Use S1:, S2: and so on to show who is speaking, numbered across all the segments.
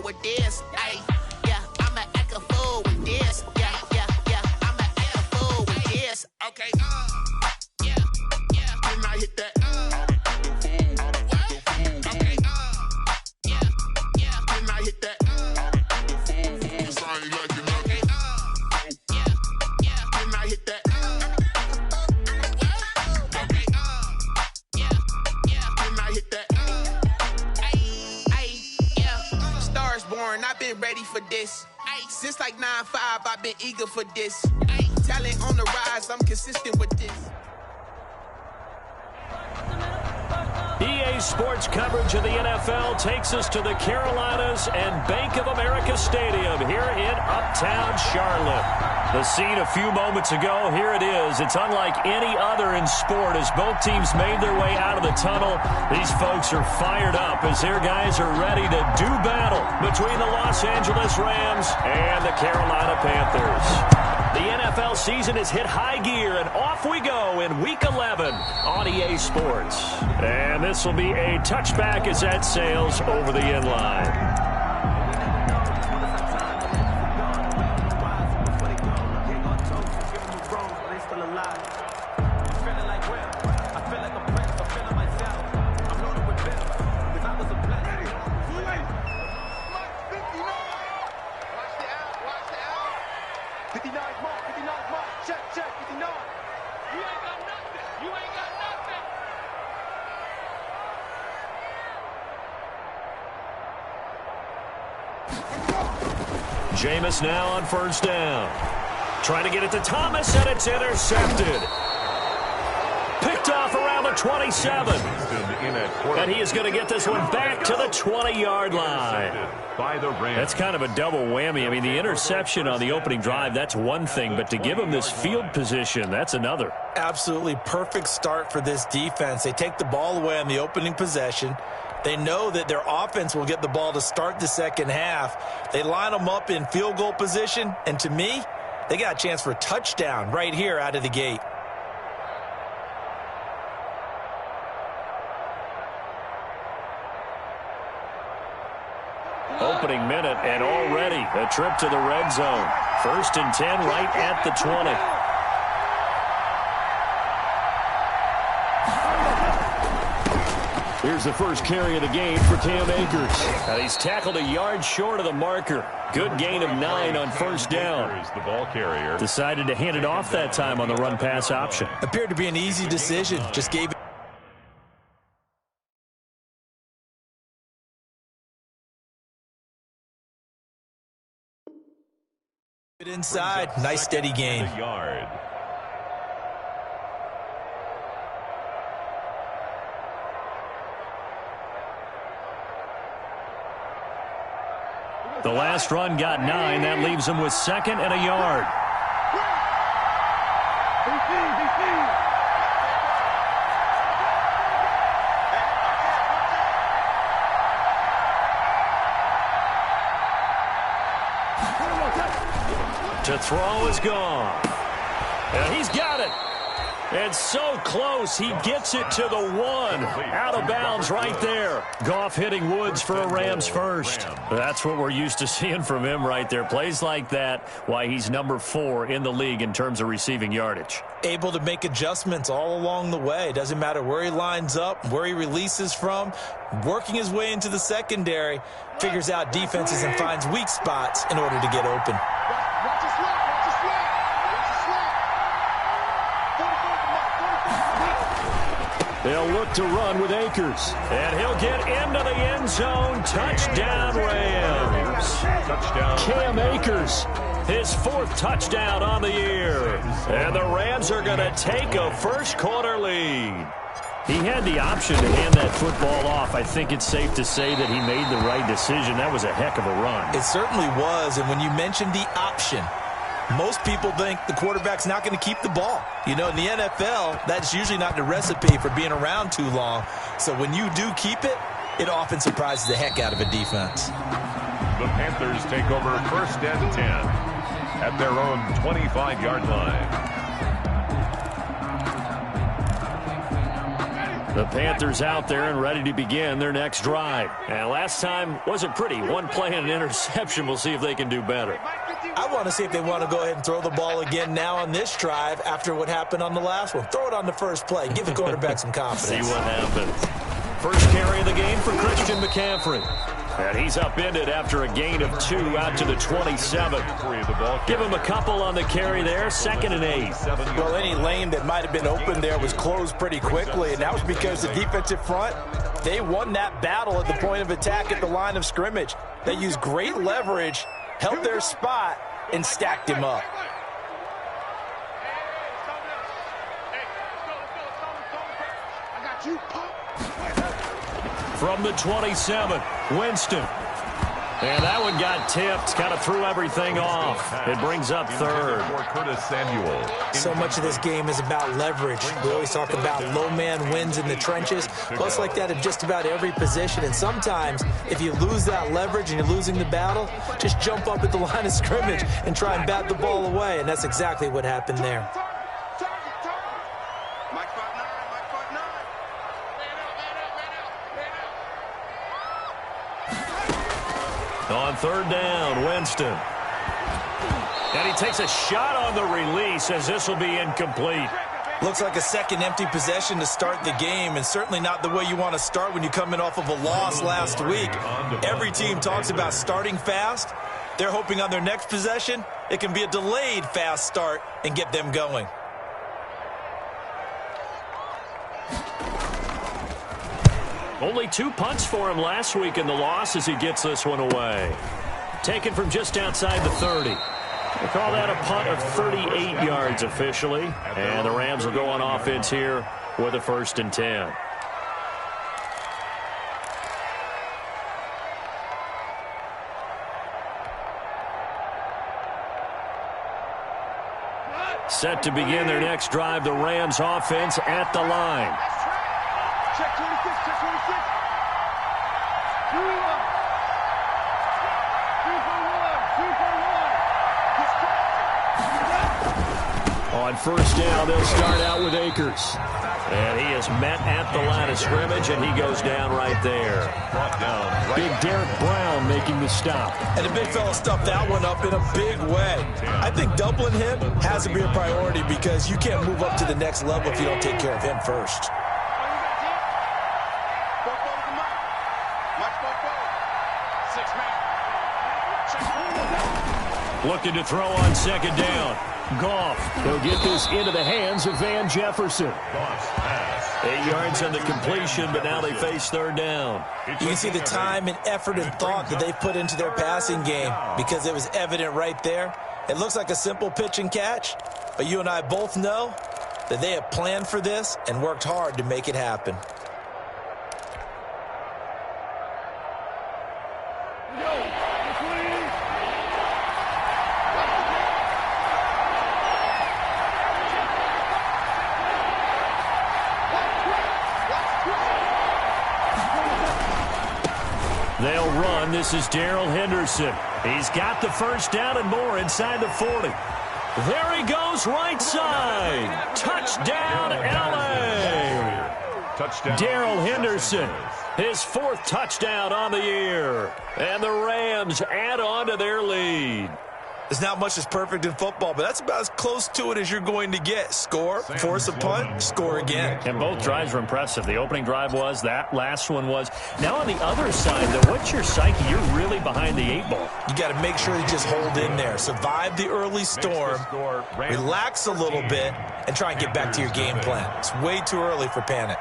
S1: with this. Ay, yeah, I'ma act a fool with this. Yeah, I'ma act a fool with this. Okay, yeah, when I hit that. Okay, yeah, when I hit that. I ain't like it. Okay, yeah, when I hit that. Okay, yeah, when I hit that. Stars born, I've been ready for this. Since like 9-5, I've been eager for this. Talent on the rise, I'm consistent with this.
S2: EA Sports coverage of the NFL takes us to the Carolinas and Bank of America Stadium here in Uptown Charlotte. The scene a few moments ago, here it is. It's unlike any other in sport as both teams made their way out of the tunnel. These folks are fired up as their guys are ready to do battle between the Los Angeles Rams and the Carolina Panthers. The NFL season has hit high gear, and off we go in Week 11 on EA Sports. And this will be a touchback as that sails over the end line. Jameis now on first down. Trying to get it to Thomas, and it's intercepted. Picked off around the 27. And he is going to get this one back to the 20-yard line. That's kind of a double whammy. I mean, the interception on the opening drive, that's one thing. But to give him this field position, that's another.
S3: Absolutely perfect start for this defense. They take the ball away on the opening possession. They know that their offense will get the ball to start the second half. They line them up in field goal position, and to me, they got a chance for a touchdown right here out of the gate.
S2: Opening minute, and already a trip to the red zone. 1st and 10 right at the 20. Here's the first carry of the game for Cam Akers. And he's tackled a yard short of the marker. Good gain of 9 on first down.
S4: The ball carrier
S2: decided to hand it off that time on the run-pass option.
S3: Appeared to be an easy decision. Just gave it inside. Nice steady gain.
S4: Yard.
S2: The last run got 9. That leaves him with 2nd and a yard. To throw is gone. And he's got it. It's so close. He gets it to the 1. Out of bounds right there. Goff hitting Woods for a Rams first. That's what we're used to seeing from him right there. Plays like that, why he's number 4 in the league in terms of receiving yardage.
S3: Able to make adjustments all along the way. Doesn't matter where he lines up, where he releases from. Working his way into the secondary. Figures out defenses and finds weak spots in order to get open.
S2: They'll look to run with Akers. And he'll get into the end zone. Touchdown, Rams.
S4: Touchdown.
S2: Cam Akers, his 4th touchdown on the year. And the Rams are going to take a first-quarter lead. He had the option to hand that football off. I think it's safe to say that he made the right decision. That was a heck of a run.
S3: It certainly was. And when you mentioned the option, most people think the quarterback's not going to keep the ball. You know, in the NFL, that's usually not the recipe for being around too long. So when you do keep it, it often surprises the heck out of a defense.
S4: The Panthers take over 1st and 10 at their own 25-yard line.
S2: The Panthers out there and ready to begin their next drive. And last time wasn't pretty. One play and an interception. We'll see if they can do better.
S3: I want to see if they want to go ahead and throw the ball again now on this drive after what happened on the last one. Throw it on the first play. Give the quarterback some confidence.
S2: See what happens. First carry of the game for Christian McCaffrey. And he's upended after a gain of 2 out to the 27. Give him a couple on the carry there. 2nd and 8.
S3: Well, any lane that might have been open there was closed pretty quickly, and that was because the defensive front, they won that battle at the point of attack at the line of scrimmage. They used great leverage, held their spot, and stacked him up.
S2: From the 27, Winston. And that one got tipped, kind of threw everything off. It brings up 3rd.
S4: Curtis Samuel.
S3: So much of this game is about leverage. We always talk about low man wins in the trenches. Well, it's like that in just about every position. And sometimes, if you lose that leverage and you're losing the battle, just jump up at the line of scrimmage and try and bat the ball away. And that's exactly what happened there.
S2: On 3rd down, Winston. And he takes a shot on the release as this will be incomplete.
S3: Looks like a second empty possession to start the game, and certainly not the way you want to start when you're coming off of a loss last week. Every team talks about starting fast. They're hoping on their next possession, it can be a delayed fast start and get them going.
S2: Only 2 punts for him last week in the loss as he gets this one away. Taken from just outside the 30. They call that a punt of 38 yards officially. And the Rams will go on offense here with a 1st and 10. Set to begin their next drive, the Rams offense at the line.
S5: Check 26, check 26. 2 for 1.
S2: On 1st down, they'll start out with Akers. And he is met at the line of scrimmage, and he goes down right there. Big Derek Brown making the stop.
S3: And the big fella stuffed that one up in a big way. I think doubling him has to be a priority because you can't move up to the next level if you don't take care of him first.
S2: Looking to throw on 2nd down. Goff. They'll get this into the hands of Van Jefferson. 8 yards on the completion, but now they face 3rd down.
S3: You can see the time and effort and thought that they put into their passing game because it was evident right there. It looks like a simple pitch and catch, but you and I both know that they have planned for this and worked hard to make it happen.
S2: They'll run. This is Darrell Henderson. He's got the 1st down and more inside the 40. There he goes, right side. Touchdown, L.A. Darrell Henderson, his 4th touchdown on the year. And the Rams add on to their lead.
S3: There's not much that's perfect in football, but that's about as close to it as you're going to get. Score, force a punt, score again.
S2: And both drives were impressive. The opening drive was, that last one was. Now on the other side, though, what's your psyche? You're really behind the 8 ball.
S3: You got to make sure you just hold in there. Survive the early storm, relax a little bit, and try and get back to your game plan. It's way too early for panic.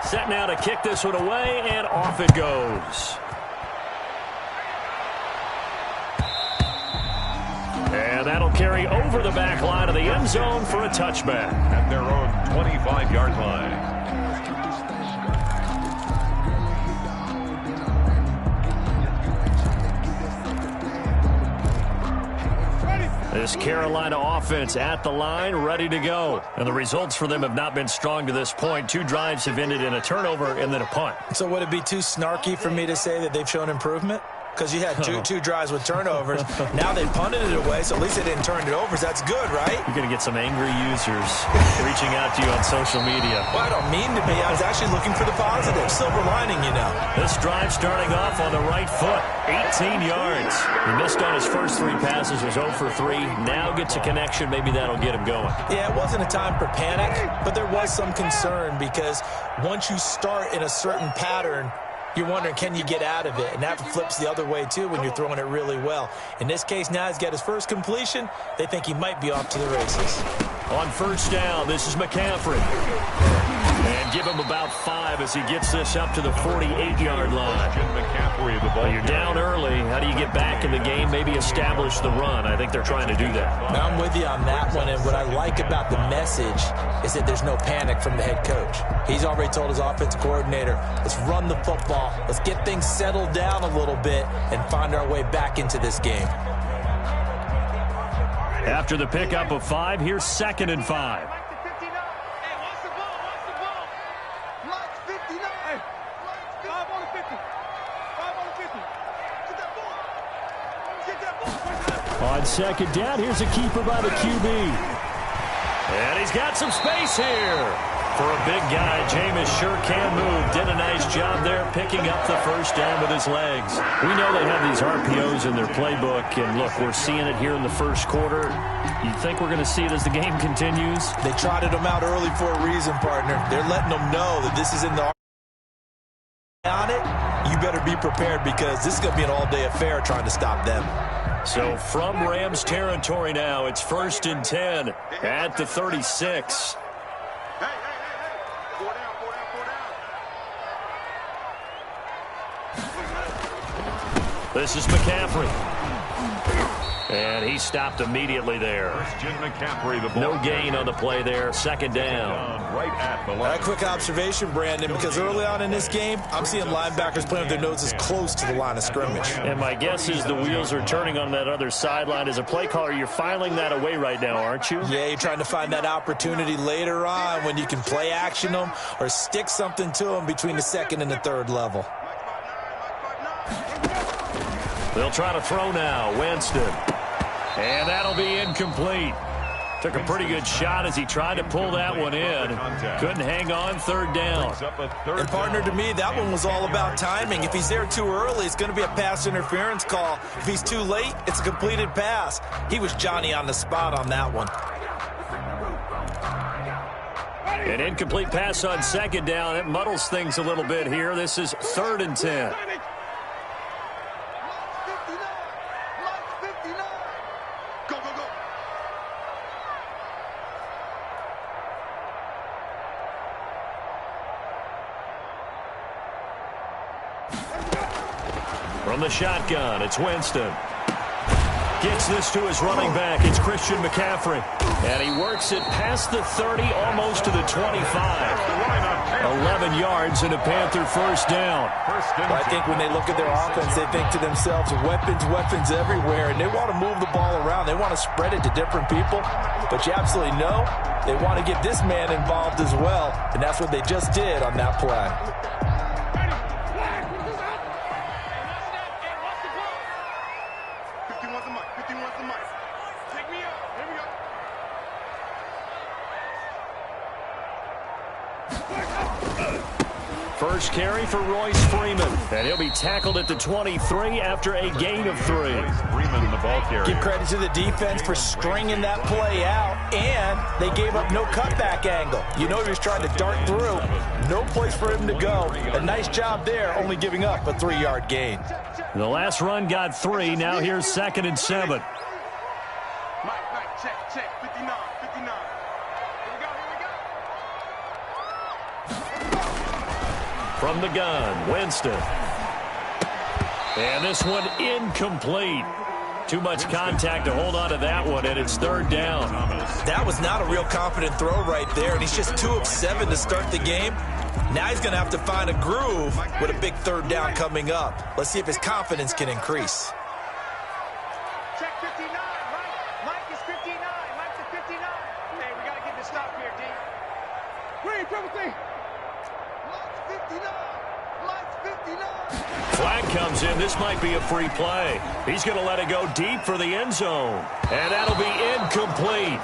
S2: Set now to kick this one away, and off it goes. And that'll carry over the back line of the end zone for a touchback.
S4: At their own 25-yard line.
S2: This Carolina offense at the line, ready to go. And the results for them have not been strong to this point. 2 drives have ended in a turnover and then a punt.
S3: So would it be too snarky for me to say that they've shown improvement? because you had two drives with turnovers. Now they punted it away, so at least they didn't turn it over. So that's good, right?
S2: You're going to get some angry users reaching out to you on social media.
S3: Well, I don't mean to be. I was actually looking for the positive. Silver lining, you know.
S2: This drive starting off on the right foot. 18 yards. He missed on his first 3 passes, was 0 for 3. Now gets a connection. Maybe that'll get him going.
S3: Yeah, it wasn't a time for panic, but there was some concern because once you start in a certain pattern, you're wondering, can you get out of it? And that flips the other way, too, when you're throwing it really well. In this case, now he's got his first completion. They think he might be off to the races.
S2: On first down, this is McCaffrey. And give him about 5 as he gets this up to the 48-yard line.
S4: McCaffrey, the ball.
S2: You're down early. How do you get back in the game? Maybe establish the run. I think they're trying to do that.
S3: Now, I'm with you on that one, and what I like about the message is that there's no panic from the head coach. He's already told his offensive coordinator, let's run the football, let's get things settled down a little bit and find our way back into this game.
S2: After the pickup of 5, here's 2nd and 5. On 2nd down, here's a keeper by the QB. And he's got some space here. For a big guy, Jameis sure can move. Did a nice job there picking up the first down with his legs. We know they have these RPOs in their playbook. And look, we're seeing it here in the first quarter. You think we're going to see it as the game continues?
S3: They trotted them out early for a reason, partner. They're letting them know that this is in the on it. You better be prepared because this is going to be an all-day affair trying to stop them.
S2: So from Rams territory now, it's 1st and 10 at the 36. This is McCaffrey. And he stopped immediately there.
S4: McCaffrey, the ball.
S2: No gain on the play there. 2nd down.
S4: Right at the line.
S3: A quick observation, Brandon, because early on in this game, I'm seeing linebackers playing with their noses close to the line of scrimmage.
S2: And my guess is the wheels are turning on that other sideline. As a play caller, you're filing that away right now, aren't you?
S3: Yeah, you're trying to find that opportunity later on when you can play action them or stick something to them between the 2nd and the 3rd level.
S2: They'll try to throw now. Winston. And that'll be incomplete. Took a pretty good shot as he tried to pull that one in. Couldn't hang on. 3rd down.
S3: And partner, to me, that one was all about timing. If he's there too early, it's going to be a pass interference call. If he's too late, it's a completed pass. He was Johnny on the spot on that one.
S2: An incomplete pass on 2nd down. It muddles things a little bit here. This is 3rd and 10. From the shotgun, it's Winston. Gets this to his running back. It's Christian McCaffrey. And he works it past the 30, almost to the 25. 11 yards and a Panther first down.
S3: I think when they look at their offense, they think to themselves, weapons everywhere, and they want to move the ball around. They want to spread it to different people. But you absolutely know they want to get this man involved as well, and that's what they just did on that play.
S2: First carry for Royce Freeman. And he'll be tackled at the 23 after a gain of 3.
S4: Freeman, the ball carrier.
S3: Give credit to the defense for stringing that play out, and they gave up no cutback angle. You know he was trying to dart through. No place for him to go. A nice job there, only giving up a 3-yard gain.
S2: The last run got 3. Now here's 2nd and 7.
S5: Mike, check. 59.
S2: From the gun, Winston. And this one incomplete. Too much contact to hold on to that one, and it's 3rd down.
S3: That was not a real confident throw right there, and he's just 2 of 7 to start the game. Now he's going to have to find a groove with a big 3rd down coming up. Let's see if his confidence can increase.
S5: Check 59, Mike is 59. Mike's at 59. Hey, we got to get this stop here, D. Green, triple C. Mike's 59.
S2: Flag comes in. This might be a free play. He's going to let it go deep for the end zone. And that'll be incomplete.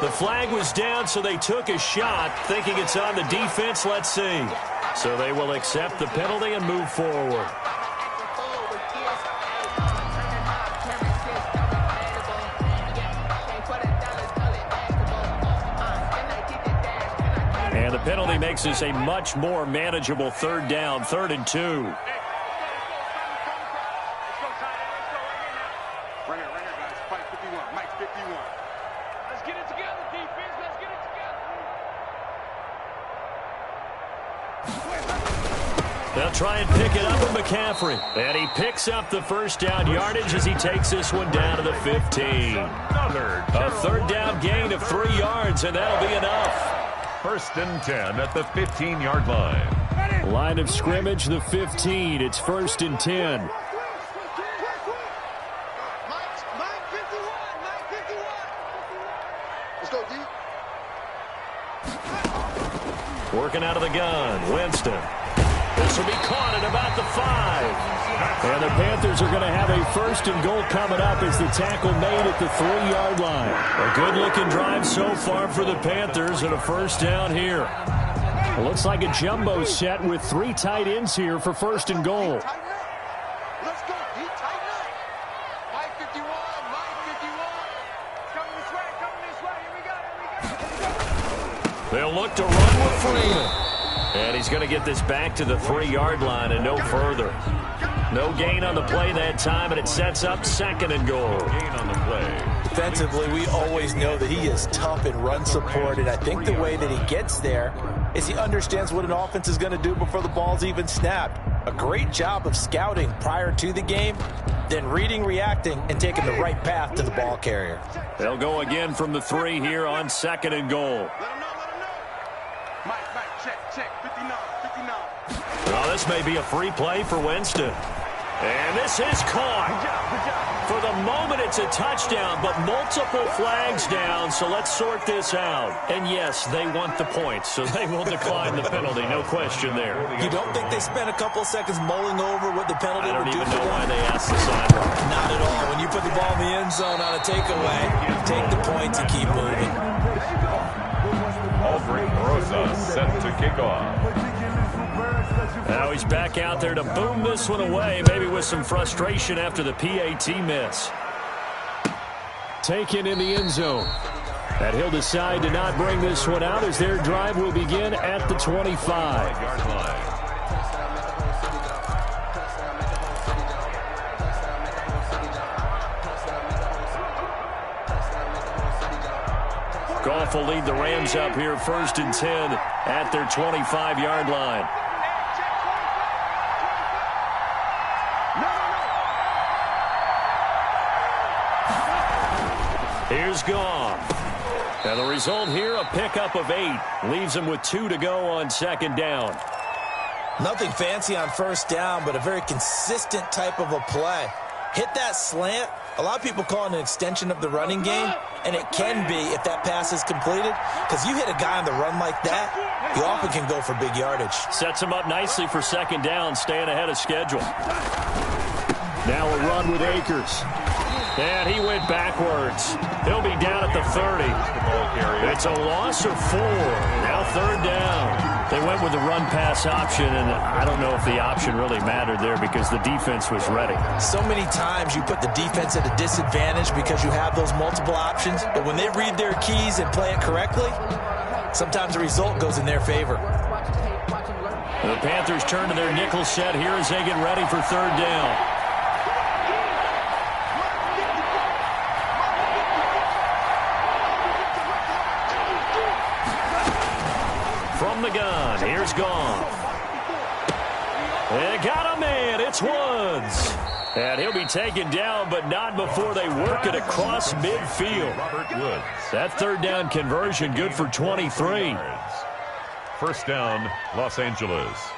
S2: The flag was down, so they took a shot, thinking it's on the defense. Let's see. So they will accept the penalty and move forward. And the penalty makes this a much more manageable third down, 3rd and 2.
S5: Right here, guys. Fight 51. Mike 51. Let's get it together, defense. Let's get it together.
S2: They'll try and pick it up with McCaffrey. And he picks up the first down yardage as he takes this one down to the 15. A third down gain of 3 yards, and that'll be enough.
S4: 1st and 10 at the 15-yard line.
S2: Line of scrimmage, the 15. It's 1st and 10.
S5: Mike 51. Mike 51. Let's go, D.
S2: Working out of the gun, Winston. This will be caught at about the 5. And the Panthers are going to have a 1st and goal coming up as the tackle made at the 3-yard line. A good-looking drive so far for the Panthers and a 1st down here. It looks like a jumbo set with 3 tight ends here for 1st and goal.
S5: Let's go, D. Tighten up. Mike 51. Mike 51. Coming this way. Coming this way. Here we go.
S2: They'll look to run with Freeman. And he's going to get this back to the 3-yard line and no further. No gain on the play that time, and it sets up 2nd and goal.
S4: Gain on the play.
S3: Defensively, we always know that he is tough in run support, and I think the way that he gets there is he understands what an offense is going to do before the ball's even snapped. A great job of scouting prior to the game, then reading, reacting, and taking the right path to the ball carrier.
S2: They'll go again from the 3 here on 2nd and goal.
S5: Let him know. Mike, check. 59.
S2: Well, this may be a free play for Winston. And this is caught. For the moment, it's a touchdown, but multiple flags down, so let's sort this out. And yes, they want the points, so they will decline the penalty, no question there.
S3: You don't think they spent a couple of seconds mulling over what the penalty
S2: I
S3: would
S2: don't
S3: do
S2: even
S3: for
S2: know why
S3: them?
S2: they asked the sideline.
S3: Not at all. When you put the ball in the end zone on a takeaway, take the points and keep moving.
S4: Aldrich Rosa set to kick off.
S2: Now he's back out there to boom this one away, maybe with some frustration after the PAT miss. Taken in the end zone. And he'll decide to not bring this one out as their drive will begin at the 25. Goff will lead the Rams up here 1st and 10 at their 25-yard line. Here's Goff. And the result here, a pickup of 8. Leaves him with 2 to go on 2nd down.
S3: Nothing fancy on 1st down, but a very consistent type of a play. Hit that slant. A lot of people call it an extension of the running game, and it can be if that pass is completed, because you hit a guy on the run like that, you often can go for big yardage.
S2: Sets him up nicely for 2nd down, staying ahead of schedule. Now a run with Akers. And he went backwards. He'll be down at the 30. It's a loss of 4. Now 3rd down. They went with the run-pass option, and I don't know if the option really mattered there because the defense was ready.
S3: So many times you put the defense at a disadvantage because you have those multiple options, but when they read their keys and play it correctly, sometimes the result goes in their favor.
S2: The Panthers turn to their nickel set here as they get ready for 3rd down. From the gun, here's Goff. They got a man, it's Woods. And he'll be taken down, but not before they work it across midfield.
S4: Robert Woods.
S2: That 3rd down conversion good for 23.
S4: 1st down, Los Angeles.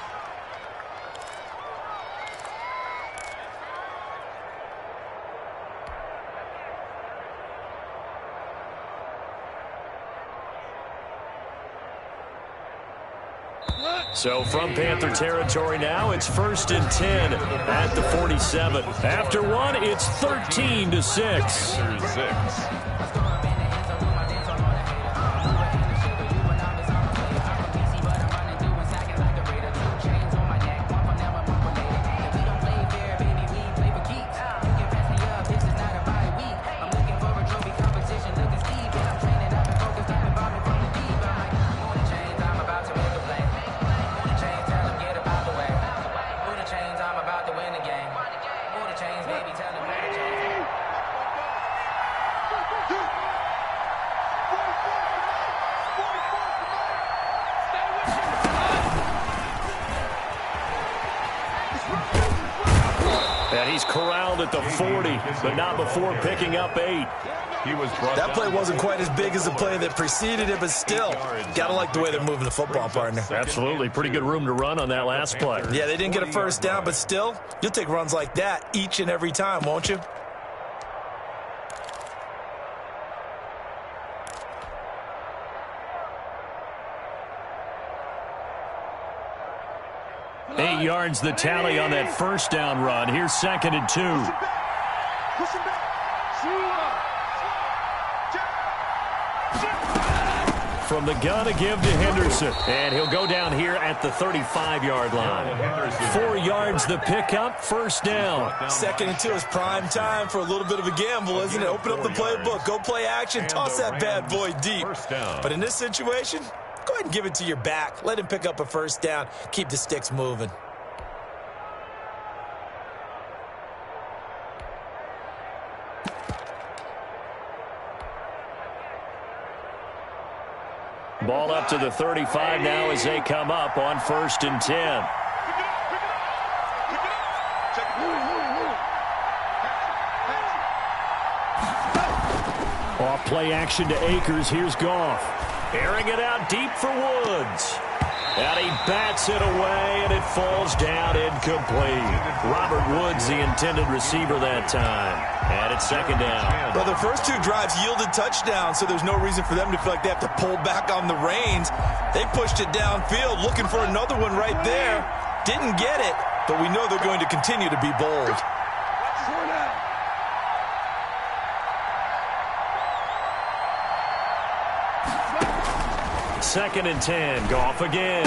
S2: So from Panther territory now, it's 1st and 10 at the 47. After one, it's 13-6.
S4: Panthers 6.
S2: And he's corralled at the 40, but not before picking up 8.
S3: That play wasn't quite as big as the play that preceded it, but still, gotta like the way they're moving the football, partner.
S2: Absolutely. Pretty good room to run on that last play.
S3: Yeah, they didn't get a first down, but still, you'll take runs like that each and every time, won't you?
S2: Eight yards the tally on that first down run. Here's 2nd and 2.
S5: Push him back.
S2: From the gun, a give to Henderson. And he'll go down here at the 35-yard line. 4 yards the pickup, first down.
S3: 2nd and 2 is prime time for a little bit of a gamble, isn't it? Open up the playbook, go play action, toss that bad boy deep. But in this situation, go ahead and give it to your back. Let him pick up a first down. Keep the sticks moving.
S2: Ball up to the 35 now as they come up on 1st and 10. Off play action to Akers. Here's Goff. Airing it out deep for Woods. And he bats it away, and it falls down incomplete. Robert Woods, the intended receiver that time. And it's 2nd down.
S3: Well, the first 2 drives yielded touchdowns, so there's no reason for them to feel like they have to pull back on the reins. They pushed it downfield, looking for another one right there. Didn't get it, but we know they're going to continue to be bold.
S2: 2nd and 10. Goff again.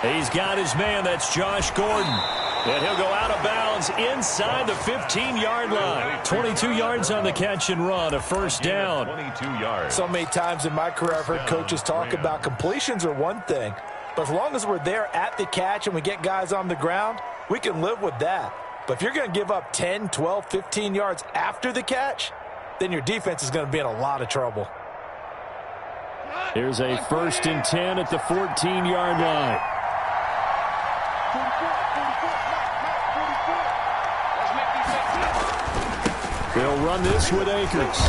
S2: He's got his man. That's Josh Gordon. And he'll go out of bounds inside the 15-yard line. 22 yards on the catch and run. A first down.
S4: 22 yards.
S3: So many times in my career I've heard coaches talk about completions are one thing. But as long as we're there at the catch and we get guys on the ground, we can live with that. But if you're going to give up 10, 12, 15 yards after the catch, then your defense is going to be in a lot of trouble.
S2: Here's a 1st and 10 at the 14-yard line. They'll run this with Akers.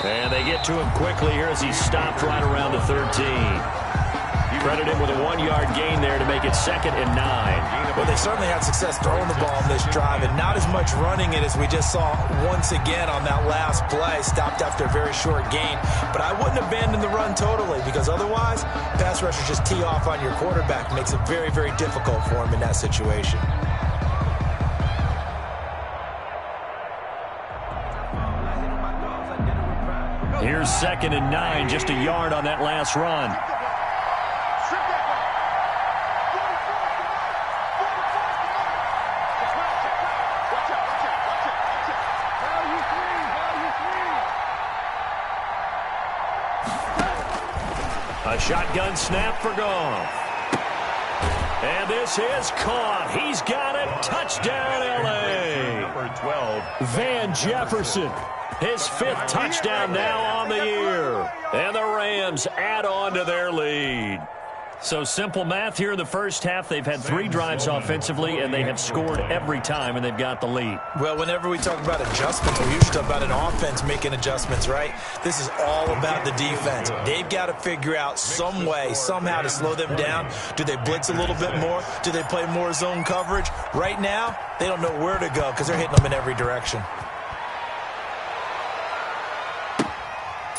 S2: And they get to him quickly here as he stopped right around the 13. Credit him with a 1-yard gain there to make it 2nd and 9.
S3: Well, they certainly had success throwing the ball on this drive, and not as much running it as we just saw once again on that last play. Stopped after a very short gain. But I wouldn't abandon the run totally, because otherwise, pass rushers just tee off on your quarterback. Makes it very, very difficult for him in that situation.
S2: Here's 2nd and 9, just a yard on that last run. A shotgun snap for Goff. And this is caught. He's got it. Touchdown, L.A.
S4: Number 12.
S2: Van Jefferson. His 5th touchdown now on the year. And the Rams add on to their lead. So simple math here in the first half. They've had 3 drives offensively, and they have scored every time, and they've got the lead.
S3: Well, whenever we talk about adjustments, we usually talk about an offense making adjustments, right? This is all about the defense. They've got to figure out some way, somehow to slow them down. Do they blitz a little bit more? Do they play more zone coverage? Right now, they don't know where to go because they're hitting them in every direction.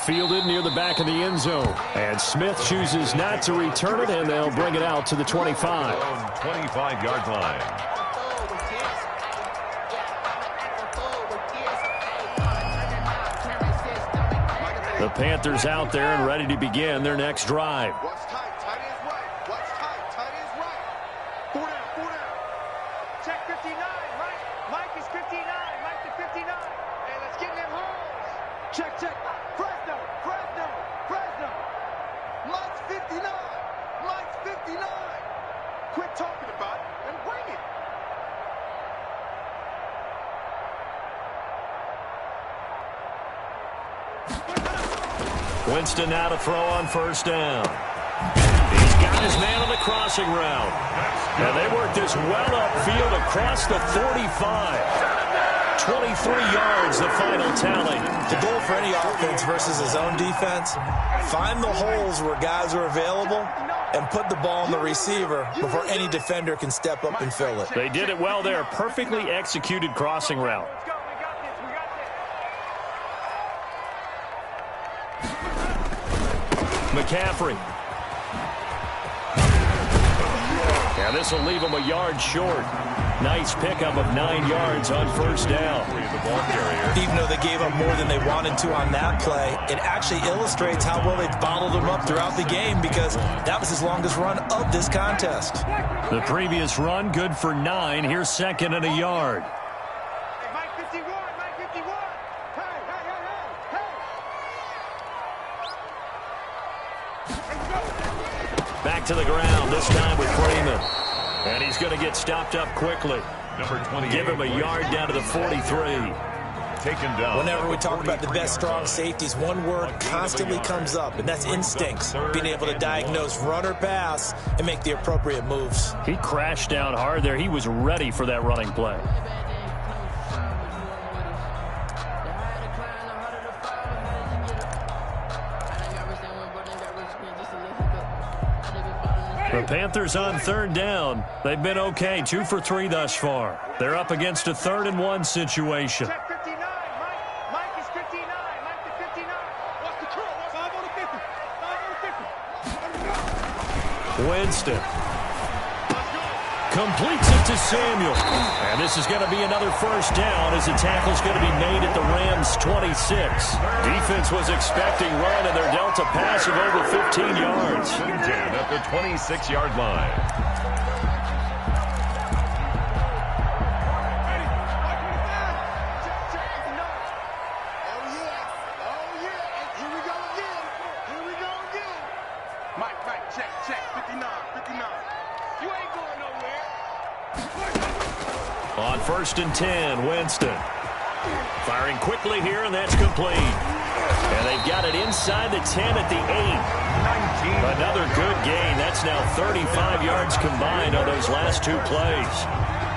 S2: fielded near the back of the end zone. And Smith chooses not to return it, and they'll bring it out to the 25.
S4: 25-yard line.
S2: The Panthers out there and ready to begin their next drive.
S5: Watch tight. Tight ends right. Watch tight. Tight ends right. 4 down. 4 down. Check 59. Mike is 59. Mike to 59. Hey, let's get in them holes. Check. Fresno. Mike's 59. Mike's 59. Quit talking about it and bring it.
S2: Winston now to throw on first down. He's got his man on the crossing route. And they work this well upfield across the 45. 23 yards, the final tally.
S3: The goal for any offense versus his own defense, find the holes where guys are available and put the ball on the receiver before any defender can step up and fill it.
S2: They did it well there. Perfectly executed crossing route.
S5: Let's go. We got this.
S2: McCaffrey. Yeah, this will leave him a yard short. Nice pickup of 9 yards on first down.
S3: Even though they gave up more than they wanted to on that play, it actually illustrates how well they've bottled them up throughout the game because that was his longest run of this contest.
S2: The previous run, good for 9. Here's second and a yard.
S5: Hey, Mike 51. Mike 51. Hey.
S2: Back to the ground, this time with Freeman. And he's going to get stopped up quickly.
S4: Number 28.
S2: Give him a yard down to the 43.
S4: Taken down.
S3: Whenever we talk about the best strong safeties, one word constantly comes up, and that's instincts. Being able to diagnose run or pass and make the appropriate moves.
S2: He crashed down hard there. He was ready for that running play. The Panthers on third down. They've been okay, 2 for 3 thus far. They're up against a 3rd and 1 situation.
S5: Check 59. Mike is 59. Mike to 59. What's the curl? 5 on the 50. 5 on the 50.
S2: Winston completes it to Samuel. And this is going to be another first down as the tackle's going to be made at the Rams' 26. Defense was expecting run, and they're dealt a pass of over 15 yards.
S4: 10 at the 26-yard line.
S5: Check, 59. You ain't going nowhere.
S2: On first and 10, Winston. Firing quickly here, and that's complete. And they've got it inside the 10 at the 8. Another good gain. That's now 35 yards combined on those last 2 plays.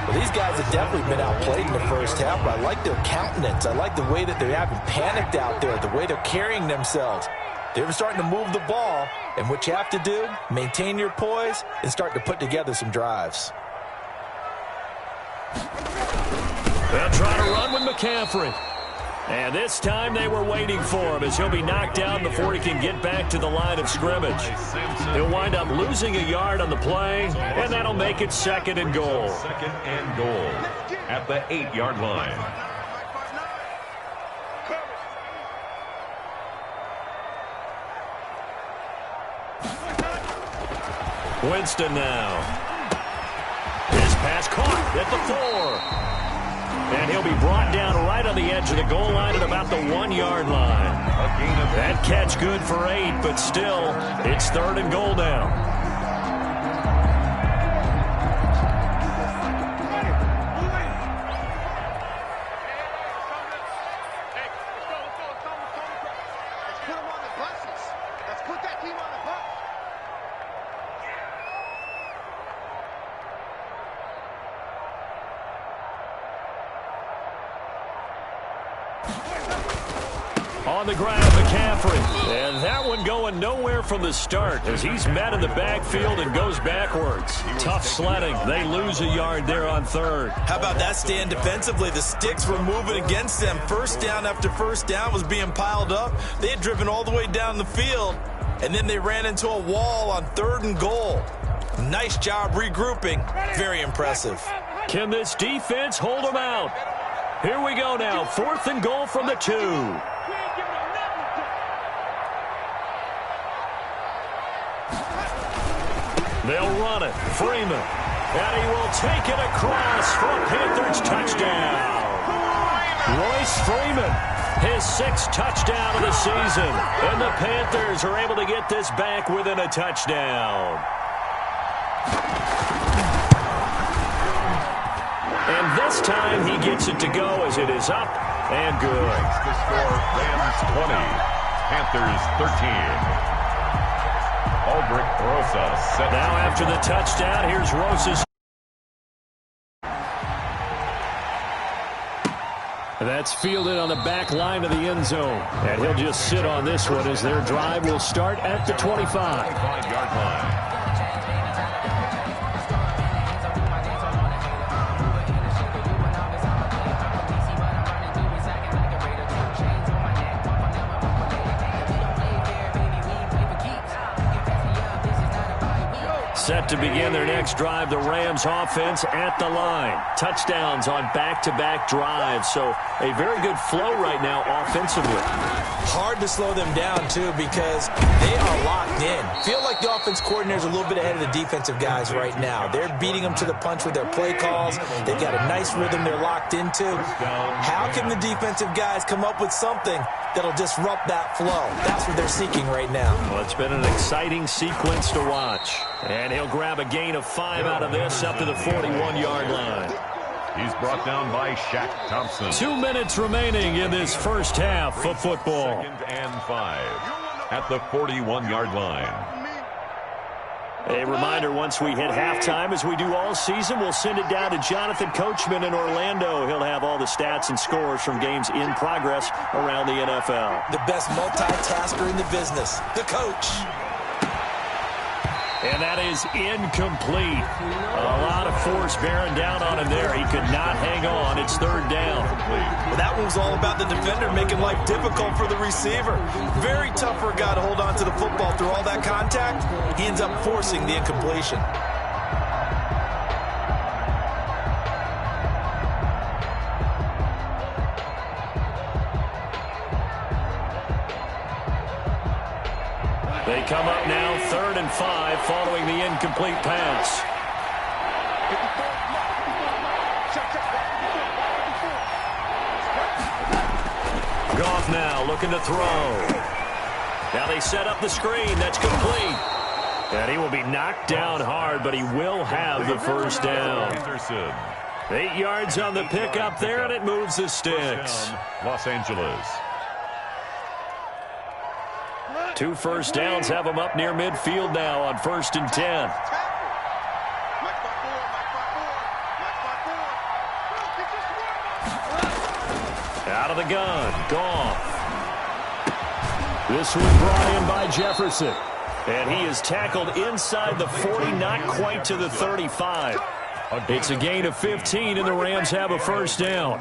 S3: Well, these guys have definitely been outplayed in the first half, but I like their countenance. I like the way that they haven't panicked out there, the way they're carrying themselves. They're starting to move the ball, and what you have to do, maintain your poise and start to put together some drives.
S2: They'll try to run with McCaffrey. And this time they were waiting for him as he'll be knocked down before he can get back to the line of scrimmage. He'll wind up losing a yard on the play, and that'll make it 2nd and goal.
S4: 2nd and goal at the 8-yard line.
S2: Winston now. His pass caught at the 4. And he'll be brought down right on the edge of the goal line at about the 1-yard line. That catch good for 8, but still, it's 3rd and goal now.
S5: Let's put them on the buses. Let's put that team on the bus.
S2: On the ground, McCaffrey. And that one going nowhere from the start as he's met in the backfield and goes backwards. Tough sledding. They lose a yard there on third.
S3: How about that stand defensively? The sticks were moving against them. First down after first down was being piled up. They had driven all the way down the field, and then they ran into a wall on 3rd and goal. Nice job regrouping. Very impressive.
S2: Can this defense hold them out? Here we go now. 4th and goal from the 2. They'll run it. Freeman. And he will take it across for a Panthers touchdown. Royce Freeman, his 6th touchdown of the season. And the Panthers are able to get this back within a touchdown. And this time he gets it to go as it is up and good.
S4: The score, Rams 20, Panthers 13. Aldrich Rosa set.
S2: Now after the touchdown, here's Rosa's. That's fielded on the back line of the end zone. And he'll just sit on this one as their drive will start at the 25.
S4: 5-yard line.
S2: Set to begin their next drive, the Rams offense at the line. Touchdowns on back-to-back drives, so a very good flow right now offensively.
S3: Hard to slow them down, too, because they are locked in. Feel like the offense coordinator is a little bit ahead of the defensive guys right now. They're beating them to the punch with their play calls. They've got a nice rhythm they're locked into. How can the defensive guys come up with something that'll disrupt that flow? That's what they're seeking right now.
S2: Well, it's been an exciting sequence to watch. And he'll grab a gain of 5 out of this up to the 41-yard line.
S4: He's brought down by Shaq Thompson.
S2: 2 minutes remaining in this first half of football.
S4: 2nd and 5 at the 41-yard line.
S2: A reminder, once we hit halftime, as we do all season, we'll send it down to Jonathan Coachman in Orlando. He'll have all the stats and scores from games in progress around the NFL.
S3: The best multitasker in the business, the coach.
S2: And that is incomplete. A lot of force bearing down on him there. He could not hang on. It's 3rd down.
S3: Well, that one was all about the defender making life difficult for the receiver. Very tough for a guy to hold on to the football through all that contact. He ends up forcing the incompletion.
S2: They come up now 3rd and 5 following the incomplete pass. Goff now looking to throw. Now they set up the screen. That's complete. And he will be knocked down hard, but he will have the first down.
S4: Anderson.
S2: 8 yards on the pickup there, and it moves the sticks.
S4: Los Angeles.
S2: 2 first downs have them up near midfield now on 1st and 10. Out of the gun, Goff. This one brought in by Jefferson. And he is tackled inside the 40, not quite to the 35. It's a gain of 15, and the Rams have a first down.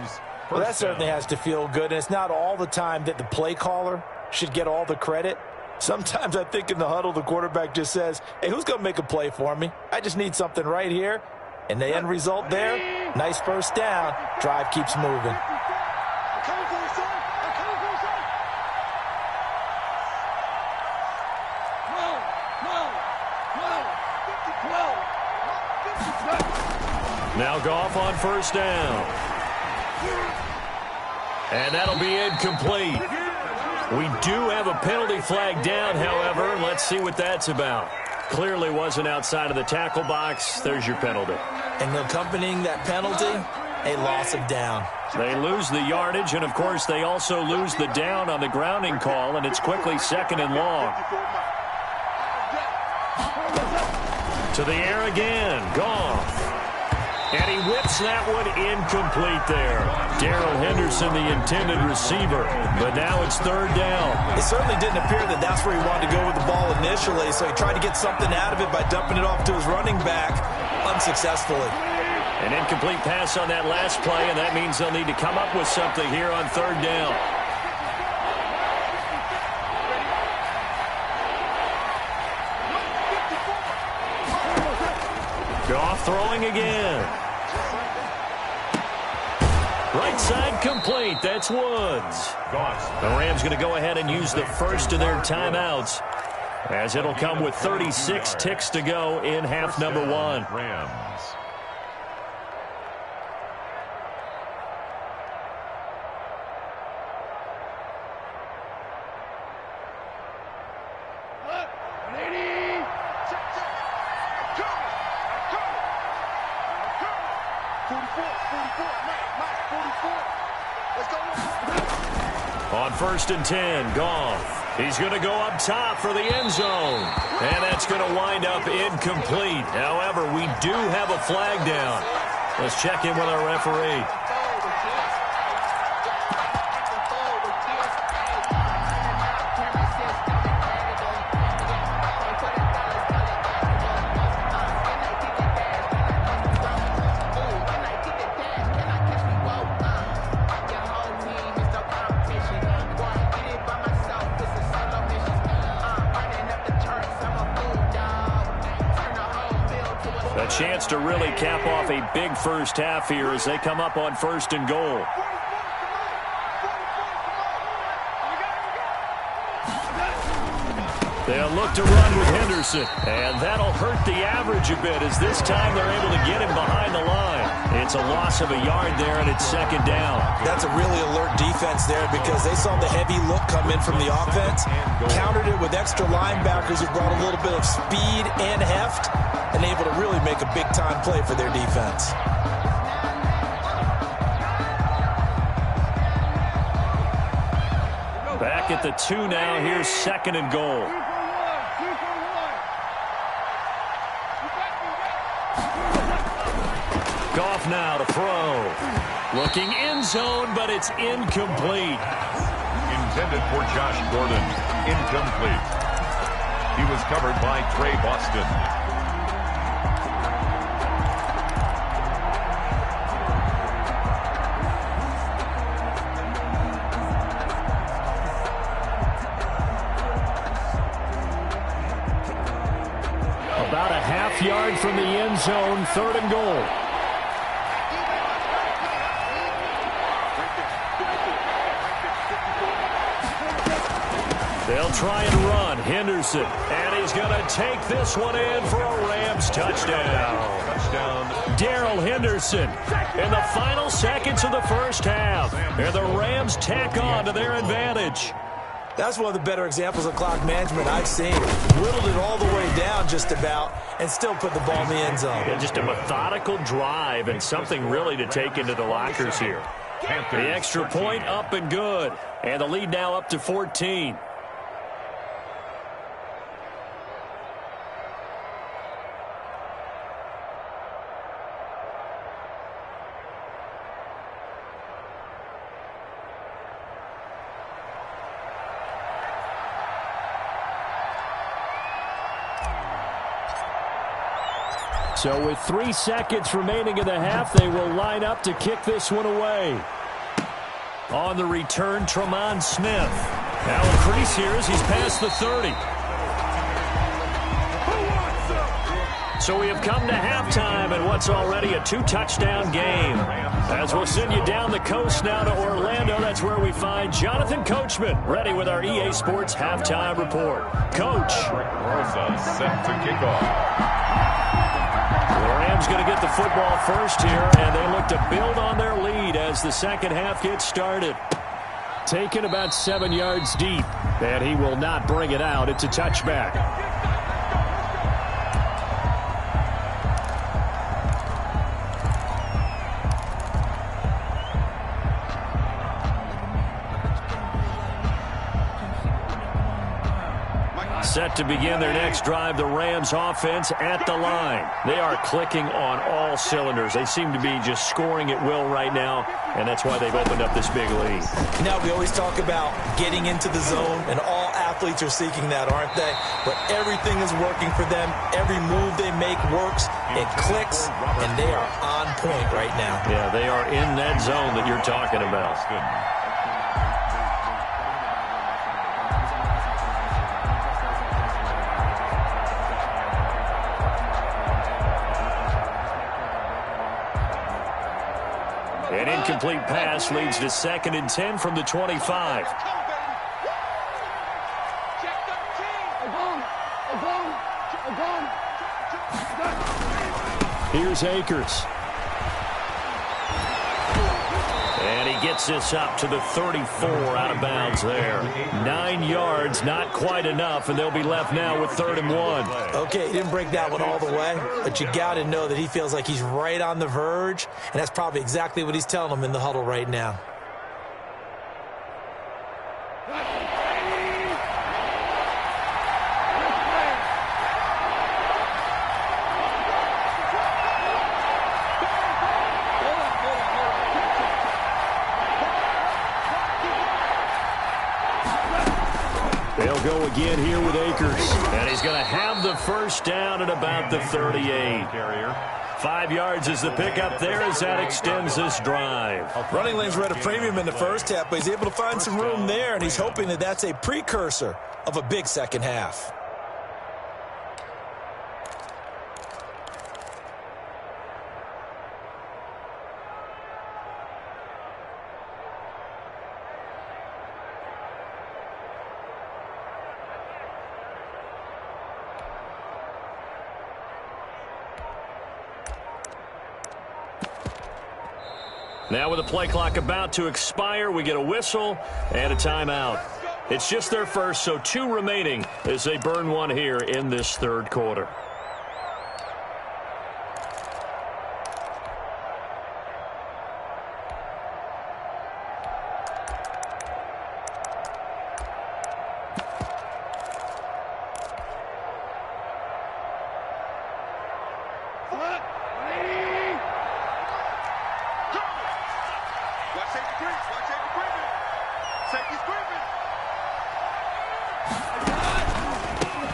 S3: Well, that certainly has to feel good, and it's not all the time that the play caller should get all the credit. Sometimes I think in the huddle, the quarterback just says, hey, who's going to make a play for me? I just need something right here. And the end result there, nice first down. Drive keeps moving.
S2: Now Goff on first down. And that'll be incomplete. We do have a penalty flag down, however. Let's see what that's about. Clearly wasn't outside of the tackle box. There's your penalty.
S3: And accompanying that penalty, a loss of down.
S2: They lose the yardage, and, of course, they also lose the down on the grounding call, and it's quickly 2nd and long. To the air again. Goff. And he whips that one incomplete there. Darrell Henderson, the intended receiver. But now it's third down.
S3: It certainly didn't appear that that's where he wanted to go with the ball initially, so he tried to get something out of it by dumping it off to his running back unsuccessfully.
S2: An incomplete pass on that last play, and that means they'll need to come up with something here on third down. Goff throwing again. Right side complete. That's Woods. The Rams going to go ahead and use the first of their timeouts, as it'll come with 36 ticks to go in half number one.
S4: Rams.
S2: On 1st and 10, Goff. He's going to go up top for the end zone. And that's going to wind up incomplete. However, we do have a flag down. Let's check in with our referee. A chance to really cap off a big first half here as they come up on 1st and goal. They'll look to run with Henderson, and that'll hurt the average a bit as this time they're able to get him behind the line. It's a loss of a yard there, and it's 2nd down.
S3: That's a really alert defense there because they saw the heavy look come in from the offense, countered it with extra linebackers who brought a little bit of speed and heft, and able to really make a big-time play for their defense.
S2: Back at the 2 now. Here's 2nd and goal. Goff now to throw. Looking end zone, but it's incomplete.
S4: Intended for Josh Gordon. Incomplete. He was covered by Trey Boston.
S2: About a half-yard from the end zone, 3rd and goal. They'll try and run. Henderson, and he's going to take this one in for a Rams touchdown. Darrell Henderson in the final seconds of the first half. And the Rams tack on to their advantage.
S3: That's one of the better examples of clock management I've seen. Whittled it all the way down just about and still put the ball in the end zone.
S2: Yeah, just a methodical drive and something really to take into the lockers here. The extra point up and good. And the lead now up to 14. So with 3 seconds remaining in the half, they will line up to kick this one away. On the return, Tremon Smith. Now a crease here as he's past the 30. So we have come to halftime in what's already a 2-touchdown game. As we'll send you down the coast now to Orlando, that's where we find Jonathan Coachman, ready with our EA Sports Halftime Report. Coach.
S4: Rosa set to kick off.
S2: The Rams going to get the football first here, and they look to build on their lead as the second half gets started. Taken about 7 yards deep, and he will not bring it out. It's a touchback. set to begin their next drive. The Rams offense at the line. They are clicking on all cylinders. They seem to be just scoring at will right now, and that's why they've opened up this big lead.
S3: Now, we always talk about getting into the zone, and all athletes are seeking that, aren't they? But everything is working for them. Every move they make works. It clicks, and they are on point right now.
S2: Yeah, they are in that zone that you're talking about. An incomplete pass leads to 2nd and 10 from the 25. Here's Akers. And he gets this up to the 34, out of bounds there. 9 yards, not quite enough, and they'll be left now with 3rd and 1.
S3: Okay, he didn't break that one all the way, but you got to know that he feels like he's right on the verge, and that's probably exactly what he's telling them in the huddle right now.
S2: They'll go again here with Akers. And he's going to have the first down at about the 38. 5 yards is the pickup there as that extends this drive.
S3: Running lanes were at a premium in the first half, but he's able to find some room there, and he's hoping that that's a precursor of a big second half.
S2: Now with the play clock about to expire, we get a whistle and a timeout. It's just their first, so 2 remaining as they burn one here in this 3rd quarter.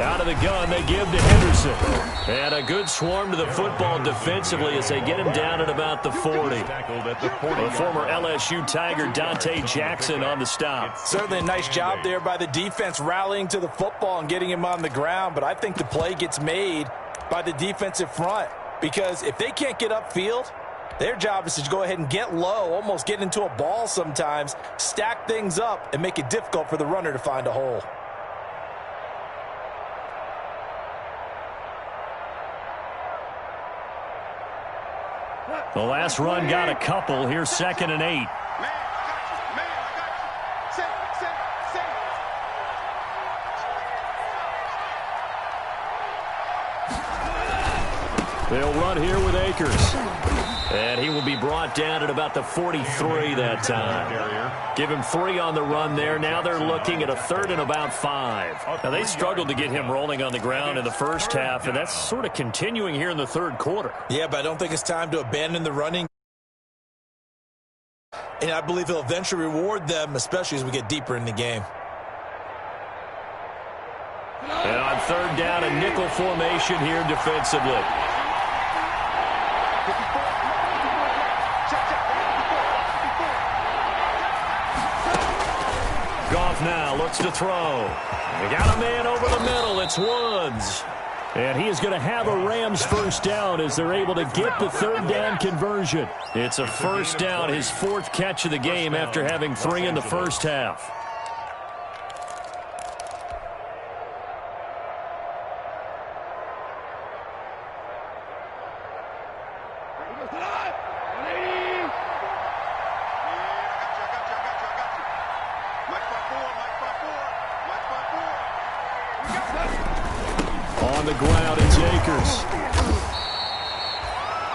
S2: Out of the gun, they give to Henderson. And a good swarm to the football defensively as they get him down at about the 40. The former LSU Tiger Dante Jackson on the stop.
S3: Certainly a nice job there by the defense rallying to the football and getting him on the ground, but I think the play gets made by the defensive front because if they can't get upfield, their job is to go ahead and get low, almost get into a ball sometimes, stack things up, and make it difficult for the runner to find a hole.
S2: The last run got a couple. Here's 2nd and 8. They'll run here with Akers. And he will be brought down at about the 43 that time. Give him 3 on the run there. Now they're looking at a 3rd and about 5. Now they struggled to get him rolling on the ground in the first half, and that's sort of continuing here in the 3rd quarter.
S3: Yeah, but I don't think it's time to abandon the running. And I believe he'll eventually reward them, especially as we get deeper in the game.
S2: And on 3rd down, a nickel formation here defensively. Goff now looks to throw. They got a man over the middle. It's Woods. And he is going to have a Rams first down as they're able to get the 3rd down conversion. It's a first down, his 4th catch of the game after having 3 in the first half. On the ground, it's Akers.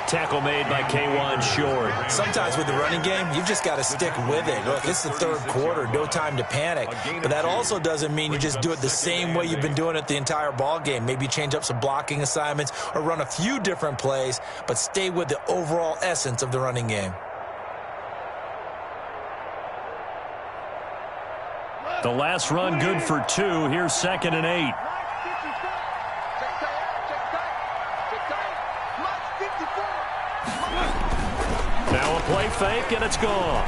S2: Tackle made by K'Wan Short.
S3: Sometimes with the running game, you've just got to stick with it. Look, it's the third quarter, no time to panic. But that also doesn't mean you just do it the same way you've been doing it the entire ball game. Maybe change up some blocking assignments or run a few different plays, but stay with the overall essence of the running game.
S2: The last run good for 2. Here's 2nd and 8. Now a play fake, and it's gone.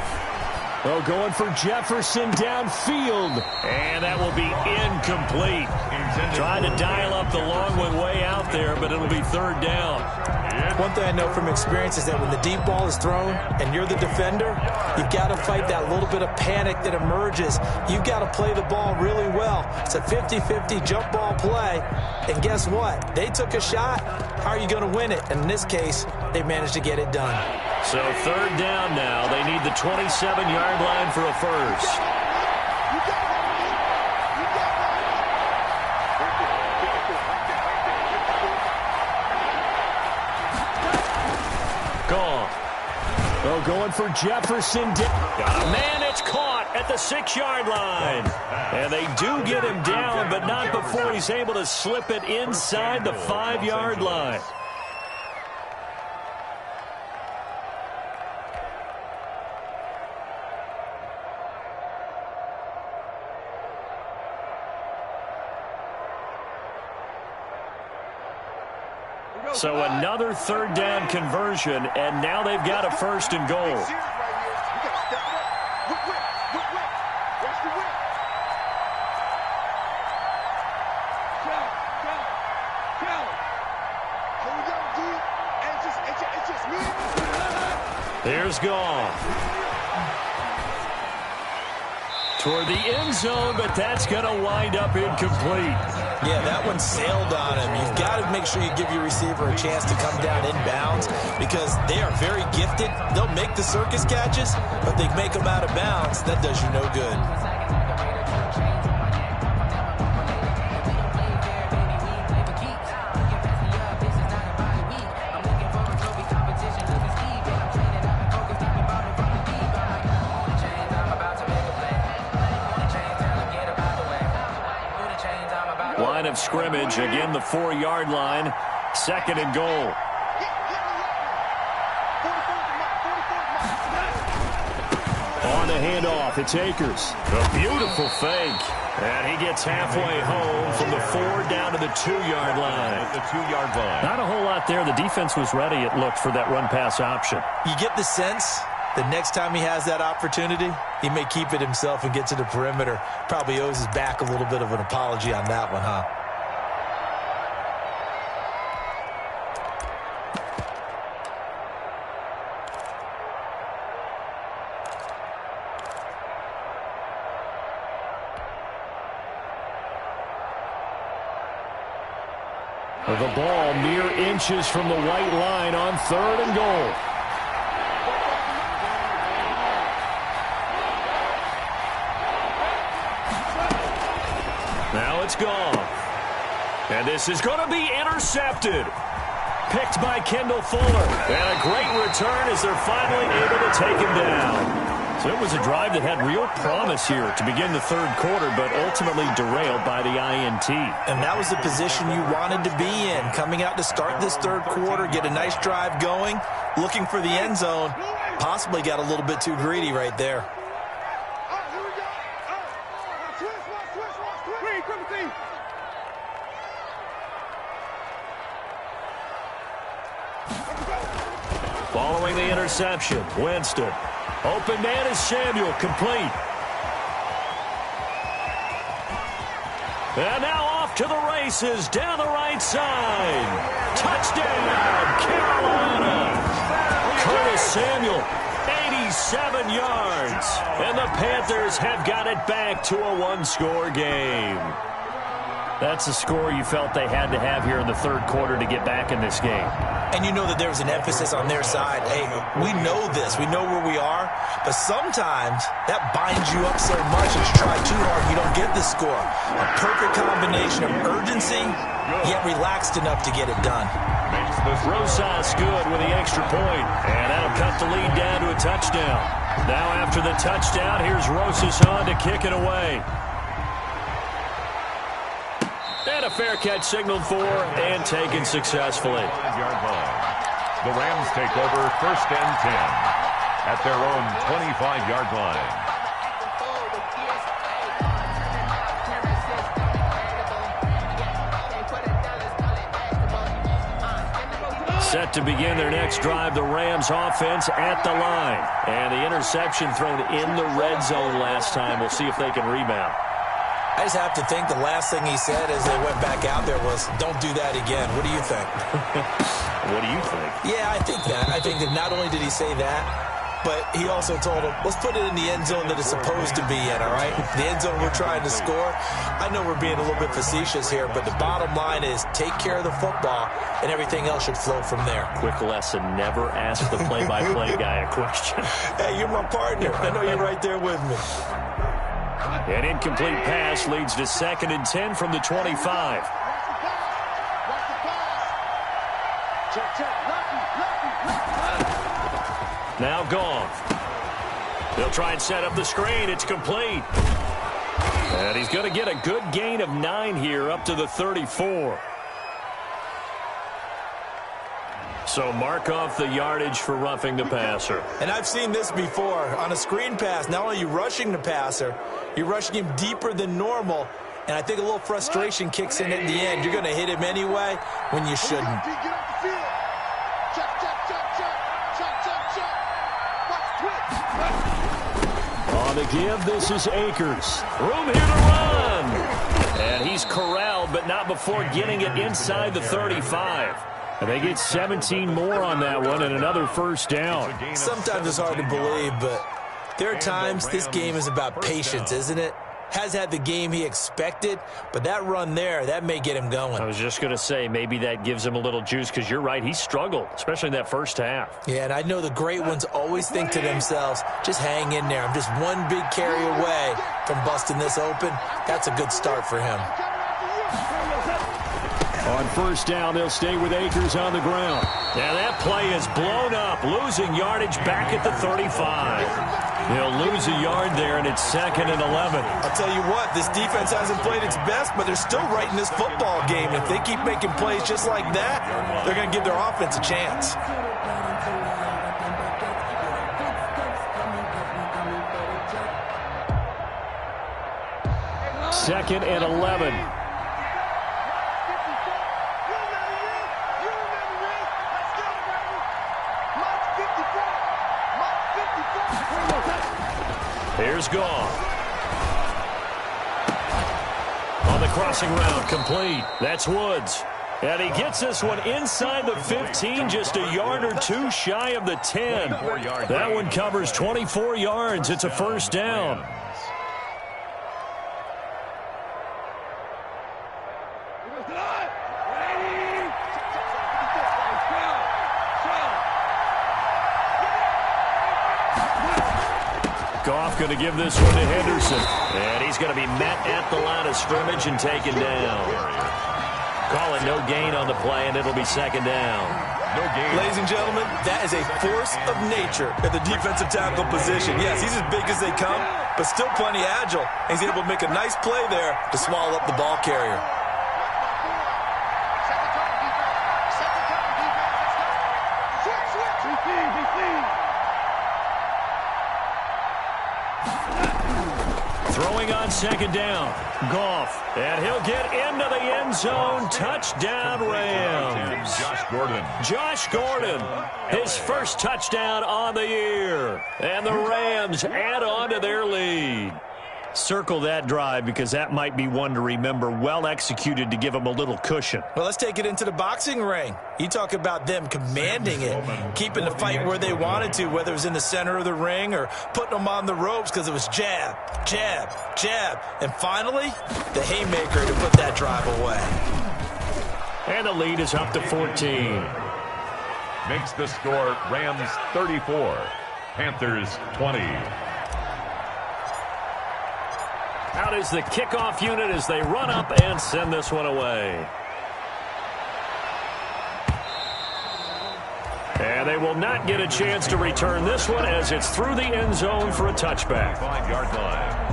S2: Oh, going for Jefferson downfield. And that will be incomplete. Trying to dial up the long one way out there, but it'll be 3rd down.
S3: One thing I know from experience is that when the deep ball is thrown and you're the defender, you've got to fight that little bit of panic that emerges. You've got to play the ball really well. It's a 50-50 jump ball play. And guess what? They took a shot. How are you going to win it? And in this case, they managed to get it done.
S2: So 3rd down now. They need the 27-yard line for a first. Gone. Oh, going for Jefferson. Got a man. It's caught at the 6-yard line. And they do get him down, but not before he's able to slip it inside the 5-yard line. So another 3rd down conversion, and now they've got a 1st and goal. There's Goff. Toward the end zone, but that's going to wind up incomplete.
S3: Yeah, that one sailed on him. You've got to make sure you give your receiver a chance to come down inbounds because they are very gifted. They'll make the circus catches, but they make them out of bounds. That does you no good.
S2: Line of scrimmage, again the 4-yard line, 2nd and goal. On the handoff, it's Akers. A beautiful fake. And he gets halfway home from the 4 down to the 2-yard line.
S4: The 2-yard line.
S2: Not a whole lot there. The defense was ready, it looked, for that run-pass option.
S3: You get the sense the next time he has that opportunity, he may keep it himself and get to the perimeter. Probably owes his back a little bit of an apology on that one, huh?
S2: The ball mere inches from the white line on 3rd and goal. Now it's gone. And this is going to be intercepted. Picked by Kendall Fuller. And a great return as they're finally able to take him down. So it was a drive that had real promise here to begin the 3rd quarter, but ultimately derailed by the INT.
S3: And that was the position you wanted to be in, coming out to start this 3rd quarter, get a nice drive going, looking for the end zone. Possibly got a little bit too greedy right there.
S2: Following the interception, Winston. Open man is Samuel, complete. And now off to the races, down the right side. Touchdown, Carolina. Curtis Samuel, 87 yards. And the Panthers have got it back to a 1-score game. That's a score you felt they had to have here in the 3rd quarter to get back in this game.
S3: And you know that there was an emphasis on their side. Hey, we know this. We know where we are. But sometimes that binds you up so much that you try too hard, you don't get the score. A perfect combination of urgency, yet relaxed enough to get it done.
S2: Rosas good with the extra point, and that'll cut the lead down to a touchdown. Now after the touchdown, here's Rosas on to kick it away. And a fair catch signaled for and taken successfully.
S4: 5-yard line. The Rams take over 1st and 10 at their own 25-yard line.
S2: Set to begin their next drive, the Rams offense at the line. And the interception thrown in the red zone last time. We'll see if they can rebound.
S3: I just have to think the last thing he said as they went back out there was, don't do that again. What do you think?
S2: What do you think?
S3: Yeah, I think that. I think that not only did he say that, but he also told him, let's put it in the end zone that it's supposed to be in, all right? The end zone we're trying to score. I know we're being a little bit facetious here, but the bottom line is take care of the football, and everything else should flow from there.
S2: Quick lesson, never ask the play-by-play guy a question.
S3: Hey, you're my partner. I know you're right there with me.
S2: An incomplete pass leads to 2nd and 10 from the 25. Now Goff. They'll try and set up the screen. It's complete. And he's going to get a good gain of 9 here up to the 34. So mark off the yardage for roughing the passer.
S3: And I've seen this before. On a screen pass, not only are you rushing the passer, you're rushing him deeper than normal. And I think a little frustration kicks in at the end. You're going to hit him anyway when you shouldn't.
S2: On the give, this is Akers. Room here to run. And he's corralled, but not before getting it inside the 35. And they get 17 more on that one and another first down.
S3: Sometimes it's hard to believe, but there are times this game is about patience, isn't it? Has had the game he expected, but that run there, that may get him going.
S2: I was just going to say, maybe that gives him a little juice, because you're right, he struggled, especially in that first half.
S3: Yeah, and I know the great ones always think to themselves, just hang in there. I'm just one big carry away from busting this open. That's a good start for him.
S2: On first down, they'll stay with Akers on the ground. Now that play is blown up, losing yardage back at the 35. They'll lose a yard there, and it's 2nd and 11.
S3: I'll tell you what, this defense hasn't played its best, but they're still right in this football game. If they keep making plays just like that, they're going to give their offense a chance.
S2: Second and 11. Here's Goff. On the crossing route, complete. That's Woods. And he gets this one inside the 15, just a yard or two shy of the 10. That one covers 24 yards. It's a first down. Goff going to give this one to Henderson. And he's going to be met at the line of scrimmage and taken down. Call it no gain on the play, and it'll be 2nd down.
S3: No gain. Ladies and gentlemen, that is a force of nature at the defensive tackle position. Yes, he's as big as they come, but still plenty agile. And he's able to make a nice play there to swallow up the ball carrier.
S2: Throwing on 2nd down, Goff, and he'll get into the end zone. Touchdown, Rams.
S4: Josh Gordon.
S2: Josh Gordon, his first touchdown on the year. And the Rams add on to their lead. Circle that drive, because that might be one to remember. Well executed to give them a little cushion.
S3: Well, let's take it into the boxing ring. You talk about them commanding it, keeping the fight where they wanted to, whether it was in the center of the ring or putting them on the ropes, because it was jab, jab, jab. And finally, the haymaker to put that drive away.
S2: And the lead is up to 14.
S4: Makes the score Rams 34, Panthers 20.
S2: Out is the kickoff unit as they run up and send this one away. And they will not get a chance to return this one as it's through the end zone for a touchback.
S4: 5-yard line.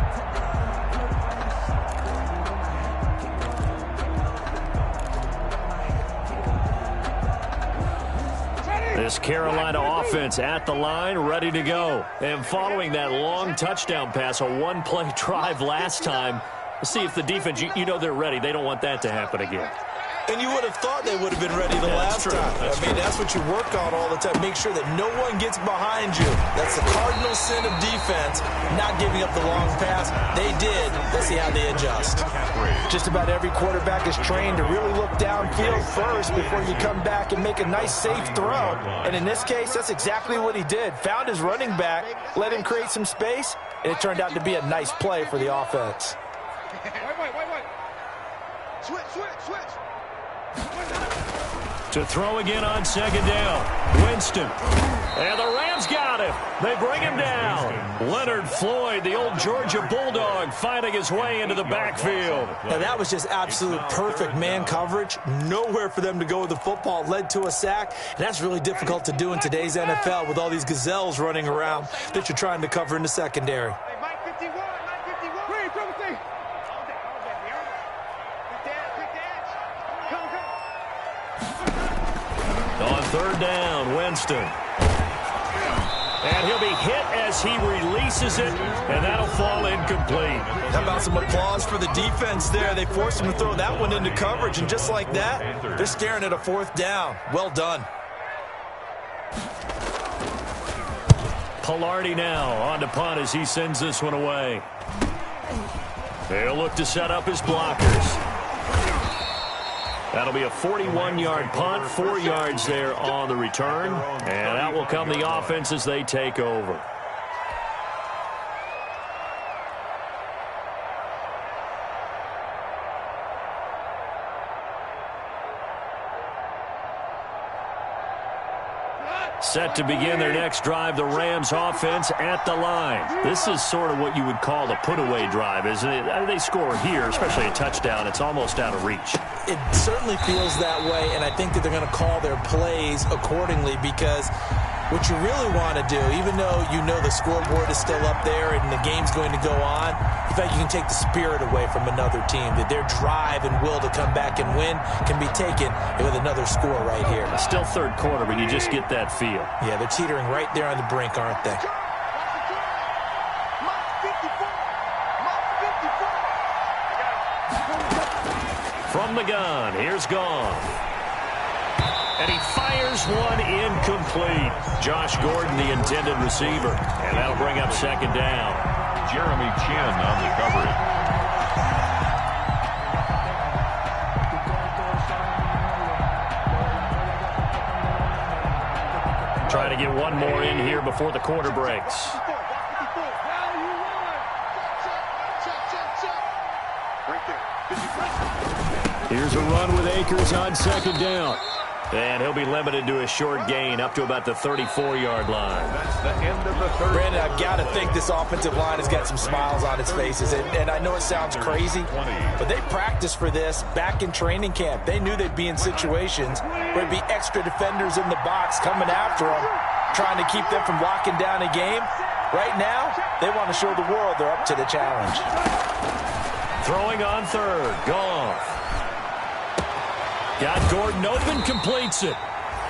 S2: This Carolina offense at the line, ready to go. And following that long touchdown pass, a one-play drive last time, let's see if the defense, you know they're ready. They don't want that to happen again.
S3: And you would have thought they would have been ready the last time. That's what you work on all the time. Make sure that no one gets behind you. That's the cardinal sin of defense, not giving up the long pass. They did. Let's see how they adjust. Just about every quarterback is trained to really look downfield first before you come back and make a nice, safe throw. And in this case, that's exactly what he did. Found his running back, let him create some space, and it turned out to be a nice play for the offense.
S5: Wait. Switch.
S2: To throw again on second down. Winston. And the Rams got him. They bring him down. Leonard Floyd, the old Georgia Bulldog, finding his way into the backfield.
S3: Now, that was just absolute perfect man coverage. Nowhere for them to go with the football. Led to a sack. And that's really difficult to do in today's NFL with all these gazelles running around that you're trying to cover in the secondary.
S5: Hey, Mike 51. Wait, throw the thing.
S2: On third down, Winston. And he'll be hit as he releases it, and that'll fall incomplete.
S3: How about some applause for the defense there? They forced him to throw that one into coverage, and just like that, they're staring at a fourth down. Well done.
S2: Palardy now on to punt as he sends this one away. They'll look to set up his blockers. That'll be a 41-yard punt, 4 yards there on the return. And that will come the offense as they take over. Set to begin their next drive, the Rams offense at the line. This is sort of what you would call the put-away drive, isn't it? They score here, especially a touchdown. It's almost out of reach.
S3: It certainly feels that way, and I think that they're going to call their plays accordingly because what you really want to do, even though you know the scoreboard is still up there and the game's going to go on, in fact, you can take the spirit away from another team, that their drive and will to come back and win can be taken with another score right here.
S2: It's still third quarter, but you just get that feel.
S3: Yeah, they're teetering right there on the brink, aren't they?
S2: From the gun, here's Goff. And he fires one incomplete. Josh Gordon, the intended receiver. And that'll bring up second down.
S4: Jeremy Chin on the coverage.
S2: Trying to get one more in here before the quarter breaks. Here's a run with Akers on second down. And he'll be limited to a short gain up to about the 34-yard line.
S4: That's the end of the third.
S3: Brandon, I've got to think this offensive line has got some smiles on its faces. And I know it sounds crazy, but they practiced for this back in training camp. They knew they'd be in situations where there'd be extra defenders in the box coming after them, trying to keep them from locking down a game. Right now, they want to show the world they're up to the challenge.
S2: Throwing on third, Goff. Got Gordon open, completes it.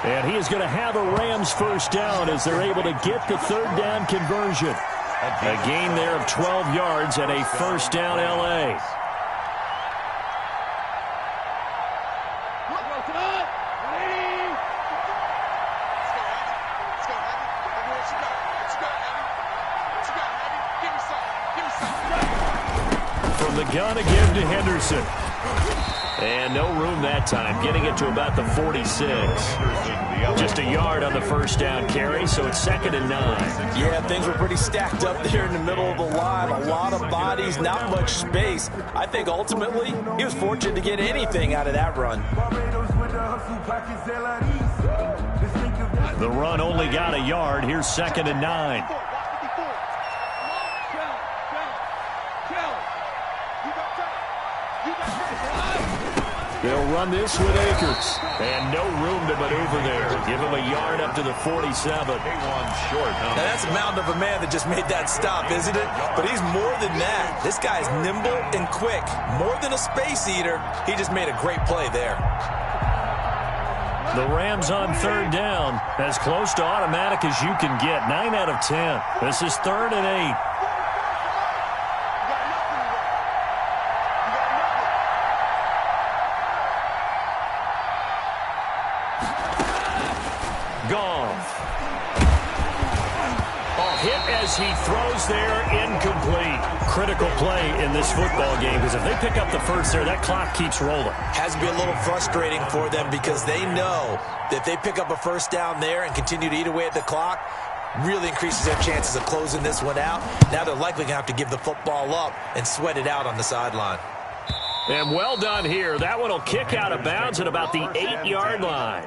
S2: And he is going to have a Rams first down as they're able to get the third down conversion. A gain there of 12 yards and a first down L.A. From the gun again to Henderson. And no room that time, getting it to about the 46. Just a yard on the first down carry, so it's 2nd and 9.
S3: Yeah, things were pretty stacked up there in the middle of the line. A lot of bodies, not much space. I think ultimately he was fortunate to get anything out of that run.
S2: The run only got a yard. Here's 2nd and 9. They'll run this with Akers. And no room to maneuver there. Give him a yard up to the 47.
S3: Now, that's a mountain of a man that just made that stop, isn't it? But he's more than that. This guy's nimble and quick. More than a space eater. He just made a great play there.
S2: The Rams on third down, as close to automatic as you can get. 9 out of 10. This is 3rd and 8. Hit as he throws there, incomplete. Critical play in this football game, because if they pick up the first there, that clock keeps rolling.
S3: Has to be a little frustrating for them because they know that if they pick up a first down there and continue to eat away at the clock, really increases their chances of closing this one out. Now they're likely going to have to give the football up and sweat it out on the sideline.
S2: And well done here. That one will kick out of bounds at about the 8-yard line.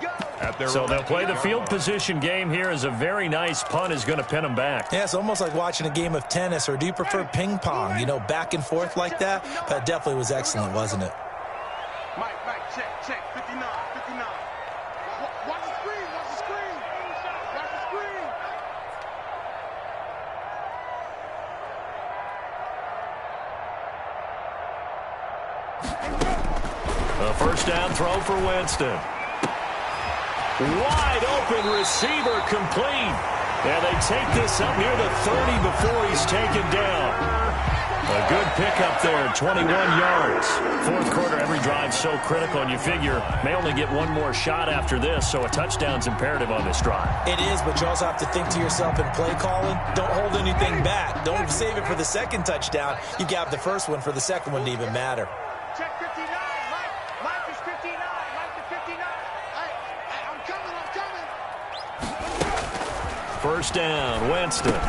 S2: So they'll play the field position game here as a very nice punt is going to pin them back.
S3: Yeah, it's almost like watching a game of tennis, or do you prefer ping pong? You know, back and forth like that? That definitely was excellent, wasn't it?
S5: Mike, check, 59. Watch the screen. Watch the screen.
S2: A first down throw for Winston. Wide open receiver complete. And they take this up near the 30 before he's taken down. A good pickup there, 21 yards. Fourth quarter, every drive so critical, and you figure may only get one more shot after this, so a touchdown's imperative on this drive.
S3: It is, but you also have to think to yourself in play calling, don't hold anything back. Don't save it for the second touchdown. You got the first one for the second one to even matter.
S5: Check 59, Mike is 59, Mike to 59. I'm coming.
S2: First down, Winston.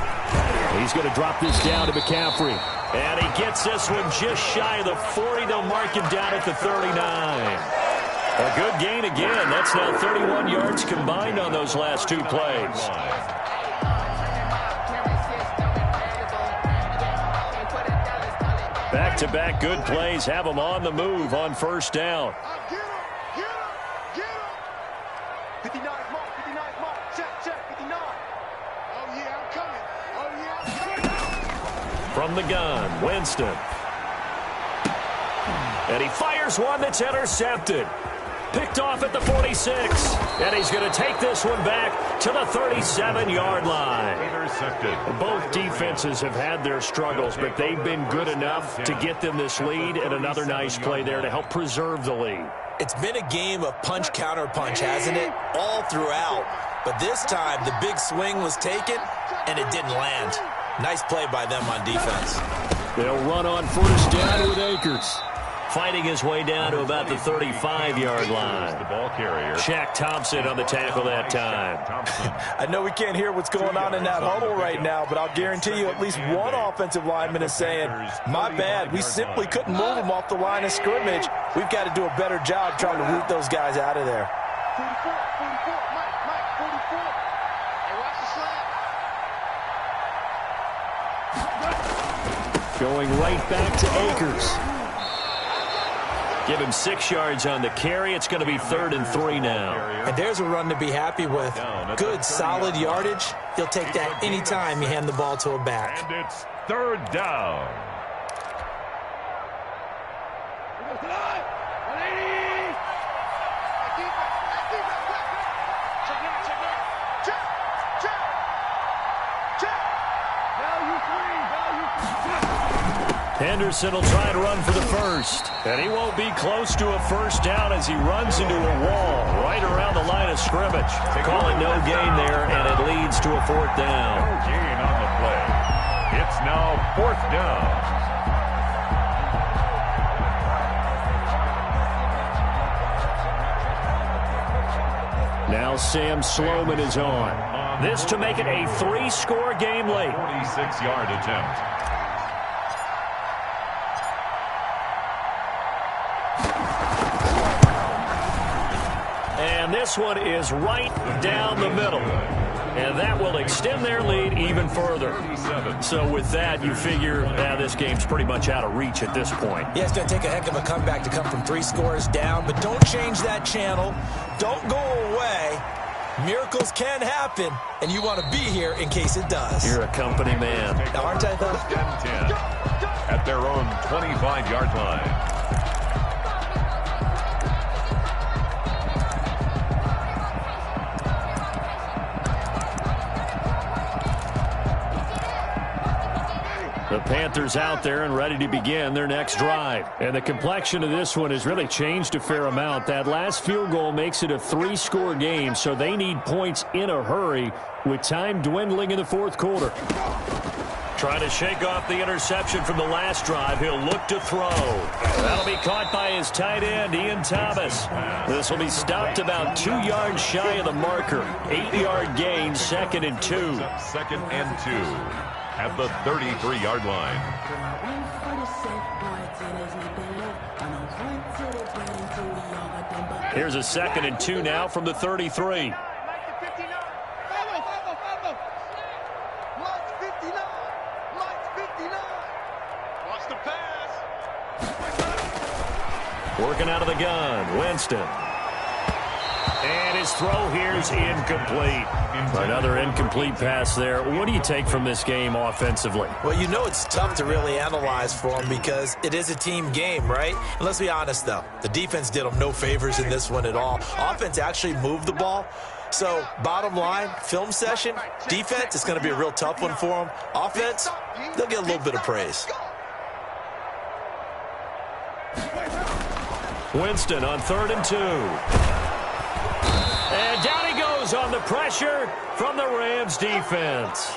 S2: He's going to drop this down to McCaffrey. And he gets this one just shy of the 40. They'll mark him down at the 39. A good gain again. That's now 31 yards combined on those last two plays. Back-to-back good plays have them on the move on first down.
S5: Get him. 59 mark. Check, 59. Oh, yeah, I'm coming.
S2: From the gun, Winston. And he fires one that's intercepted. Picked off at the 46. And he's going to take this one back to the 37-yard line.
S4: Intercepted.
S2: Both defenses have had their struggles, but they've been good enough to get them this lead, and another nice play there to help preserve the lead.
S3: It's been a game of punch-counter-punch, hasn't it? All throughout. But this time, the big swing was taken, and it didn't land. Nice play by them on defense.
S2: They'll run on first down with Akers. Fighting his way down to about the 35-yard line.
S4: The ball carrier.
S2: Shaq Thompson on the tackle that time.
S3: I know we can't hear what's going on in that huddle right now, but I'll guarantee you at least one offensive lineman is saying, my bad, we simply couldn't move them off the line of scrimmage. We've got to do a better job trying to root those guys out of there.
S5: 44, Mike, 44. Hey, watch the slap.
S2: Going right back to Akers. Give him 6 yards on the carry. It's going to be 3rd and 3 now.
S3: And there's a run to be happy with. Good, solid yardage. He'll take that anytime you hand the ball to a back.
S4: And it's 3rd down.
S2: Henderson will try to run for the first. And he won't be close to a first down as he runs into a wall right around the line of scrimmage. Call it no gain there, and it leads to a 4th down.
S4: No gain on the play. It's now 4th down.
S2: Now Sam Sloman is on. This to make it a 3-score game late.
S4: 46-yard attempt.
S2: And this one is right down the middle. And that will extend their lead even further. So with that, you figure this game's pretty much out of reach at this point.
S3: Yeah, it's going to take a heck of a comeback to come from 3 scores down, but don't change that channel. Don't go away. Miracles can happen, and you want to be here in case it does.
S2: You're a company man.
S3: Aren't I, though?
S4: 10 at their own 25-yard line.
S2: The Panthers out there and ready to begin their next drive. And the complexion of this one has really changed a fair amount. That last field goal makes it a 3-score game, so they need points in a hurry with time dwindling in the fourth quarter. Trying to shake off the interception from the last drive. He'll look to throw. That'll be caught by his tight end, Ian Thomas. This will be stopped about 2 yards shy of the marker. 8-yard gain, 2nd and 2.
S4: 2nd and 2 at the 33-yard line.
S2: Here's a 2nd and 2 now from the 33. Working out of the gun, Winston. And his throw here is incomplete. Another incomplete pass there. What do you take from this game offensively?
S3: Well, you know it's tough to really analyze for them because it is a team game, right? And let's be honest, though. The defense did them no favors in this one at all. Offense actually moved the ball. So, bottom line, film session, defense, it's going to be a real tough one for them. Offense, they'll get a little bit of praise.
S2: Winston on 3rd and 2. And down he goes on the pressure from the Rams defense.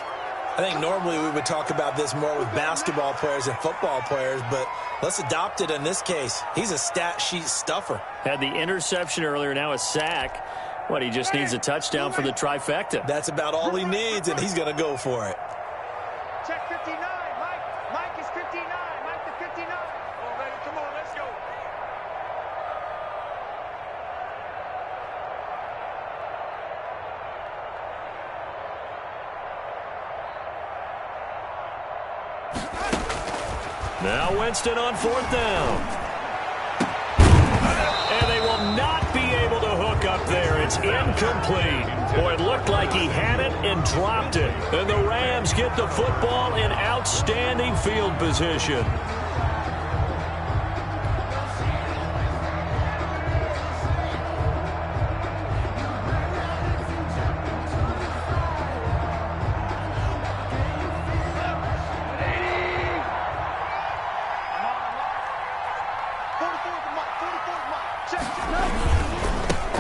S3: I think normally we would talk about this more with basketball players and football players, but let's adopt it in this case. He's a stat sheet stuffer.
S2: Had the interception earlier, now a sack. What, he just needs a touchdown for the trifecta.
S3: That's about all he needs, and he's going to go for it.
S5: Check 59, Mike. Mike is 59. Mike the 59. All ready, come on, let's go.
S2: Now Winston on 4th down. And they will not be able to hook up there. It's incomplete. Boy, it looked like he had it and dropped it. And the Rams get the football in outstanding field position.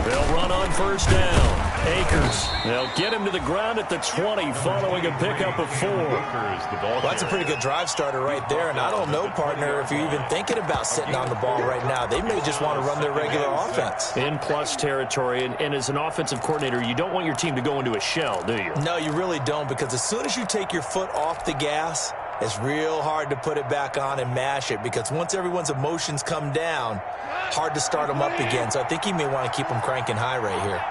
S2: They'll run on 1st down. Akers. They'll get him to the ground at the 20 following a pickup of 4.
S3: Well, that's a pretty good drive starter right there, and I don't know, partner, if you're even thinking about sitting on the ball right now. They may just want to run their regular offense.
S2: In plus territory, and as an offensive coordinator, you don't want your team to go into a shell, do you?
S3: No, you really don't, because as soon as you take your foot off the gas, it's real hard to put it back on and mash it, because once everyone's emotions come down, hard to start them up again. So I think you may want to keep them cranking high right here.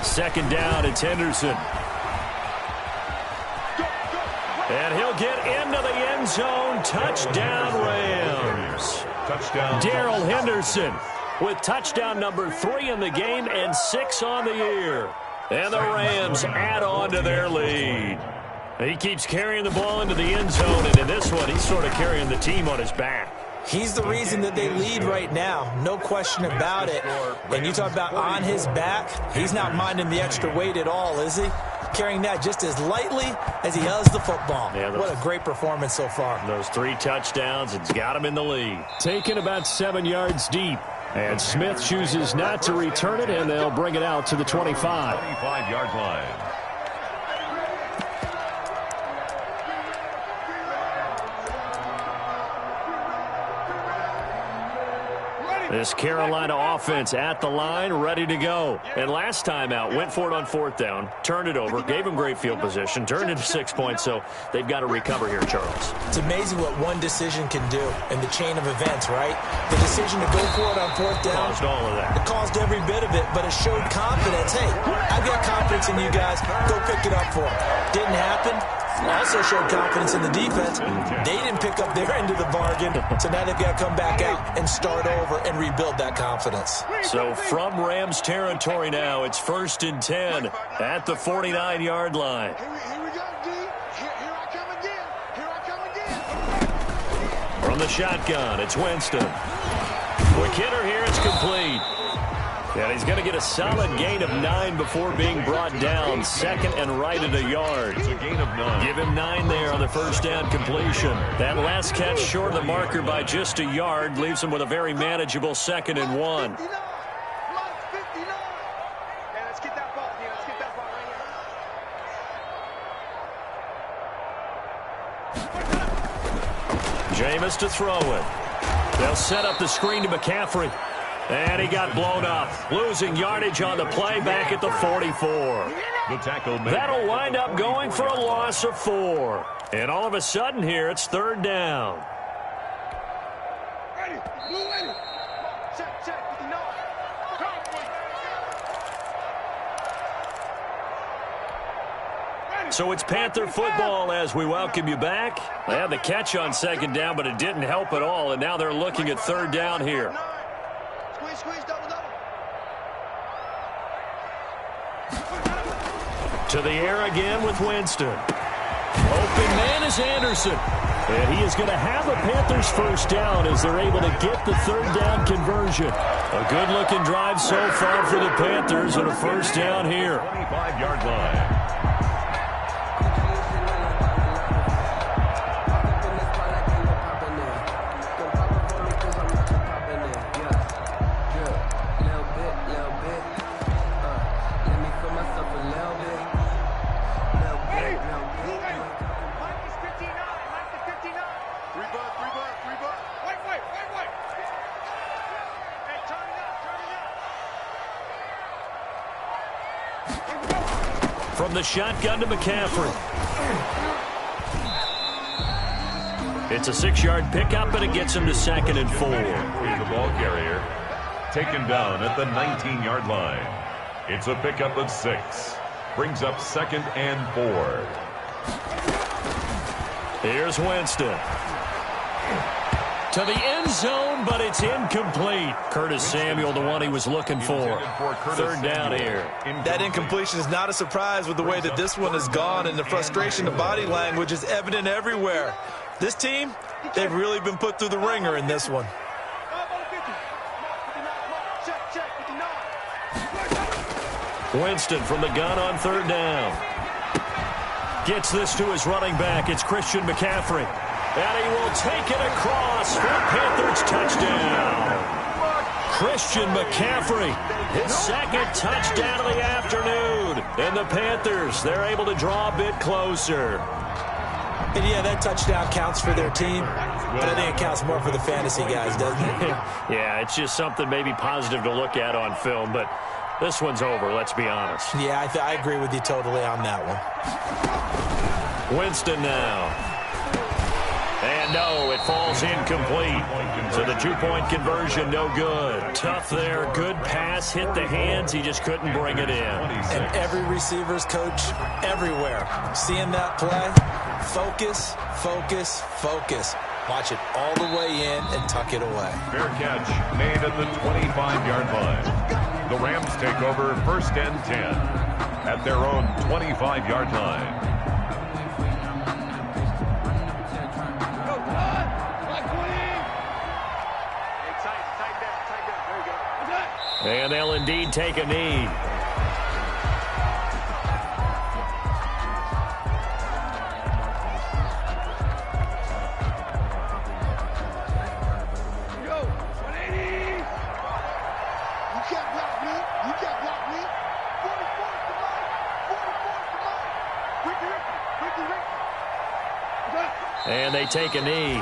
S2: Second down, it's Henderson. And he'll get into the end zone. Touchdown, Rams.
S4: Touchdown.
S2: Darrell Henderson with touchdown number 3 in the game and 6 on the year. And the Rams add on to their lead. He keeps carrying the ball into the end zone, and in this one, he's sort of carrying the team on his back.
S3: He's the reason that they lead right now. No question about it. And you talk about on his back, he's not minding the extra weight at all, is he? Carrying that just as lightly as he does the football.
S2: Yeah,
S3: what a great performance so far.
S2: Those 3 touchdowns, it's got him in the lead. Taken about 7 yards deep. And Smith chooses not to return it, and they'll bring it out to the 25.
S4: 25-yard line.
S2: This Carolina offense at the line, ready to go. And last time out, went for it on 4th down, turned it over, gave them great field position, turned it to 6 points, so they've got to recover here, Charles.
S3: It's amazing what one decision can do in the chain of events, right? The decision to go for it on 4th down.
S2: Caused all of that.
S3: It caused every bit of it, but it showed confidence. Hey, I've got confidence in you guys. Go pick it up for them. Didn't happen. Also showed confidence in the defense. They didn't pick up their end of the bargain, so now they've got to come back out and start over and rebuild that confidence.
S2: So from Rams territory now, it's 1st and 10 at the 49-yard line.
S5: Here we go, D. Here I come again. Here I come again.
S2: From the shotgun, it's Winston. Quick hitter here, it's complete. And he's going to get a solid gain of 9 before being brought down. 2nd and right at a yard.
S4: It's a gain of 9.
S2: Give him 9 there on the 1st down completion. That last catch short of the marker by just a yard leaves him with a very manageable 2nd and 1.
S5: 59. Mike 59. Hey, let's get that ball, D. Let's get that ball right here.
S2: Jameis to throw it. They'll set up the screen to McCaffrey. And he got blown up, losing yardage on the play back at the 44.
S4: The tackle made.
S2: That'll wind up going for a loss of 4. And all of a sudden here, it's 3rd down.
S5: Ready. Blue ready. Check, 59.
S2: So it's Panther football as we welcome you back. They had the catch on 2nd down, but it didn't help at all. And now they're looking at 3rd down here.
S5: Squeeze, double.
S2: To the air again with Winston. Open man is Anderson. And he is going to have a Panthers 1st down as they're able to get the 3rd down conversion. A good-looking drive so far for the Panthers and a 1st down here.
S4: 25-yard line.
S2: From the shotgun to McCaffrey. It's a 6-yard pickup, and it gets him to 2nd and 4.
S4: Here's the ball carrier. Taken down at the 19-yard line. It's a pickup of 6. Brings up 2nd and 4.
S2: Here's Winston. To the end zone, but it's incomplete. Curtis Samuel, the one he was looking for. 3rd down here.
S3: That incompletion is not a surprise with the way that this one has gone, and the frustration of body language is evident everywhere. This team, they've really been put through the ringer in this one.
S2: Winston from the gun on 3rd down. Gets this to his running back. It's Christian McCaffrey. And he will take it across for a Panthers touchdown. Christian McCaffrey, his 2nd touchdown of the afternoon. And the Panthers, they're able to draw a bit closer.
S3: And yeah, that touchdown counts for their team, but I think it counts more for the fantasy guys, doesn't it?
S2: Yeah, it's just something maybe positive to look at on film, but this one's over, let's be honest.
S3: Yeah, I agree with you totally on that one.
S2: Winston now. And no, it falls incomplete. So the 2-point conversion, no good. Tough there, good pass, hit the hands, he just couldn't bring it in.
S3: And every receiver's coach everywhere, seeing that play, focus, focus, focus. Watch it all the way in and tuck it away.
S4: Fair catch made at the 25-yard line. The Rams take over 1st and 10 at their own 25-yard line.
S2: And they'll indeed take a knee. And they take a knee.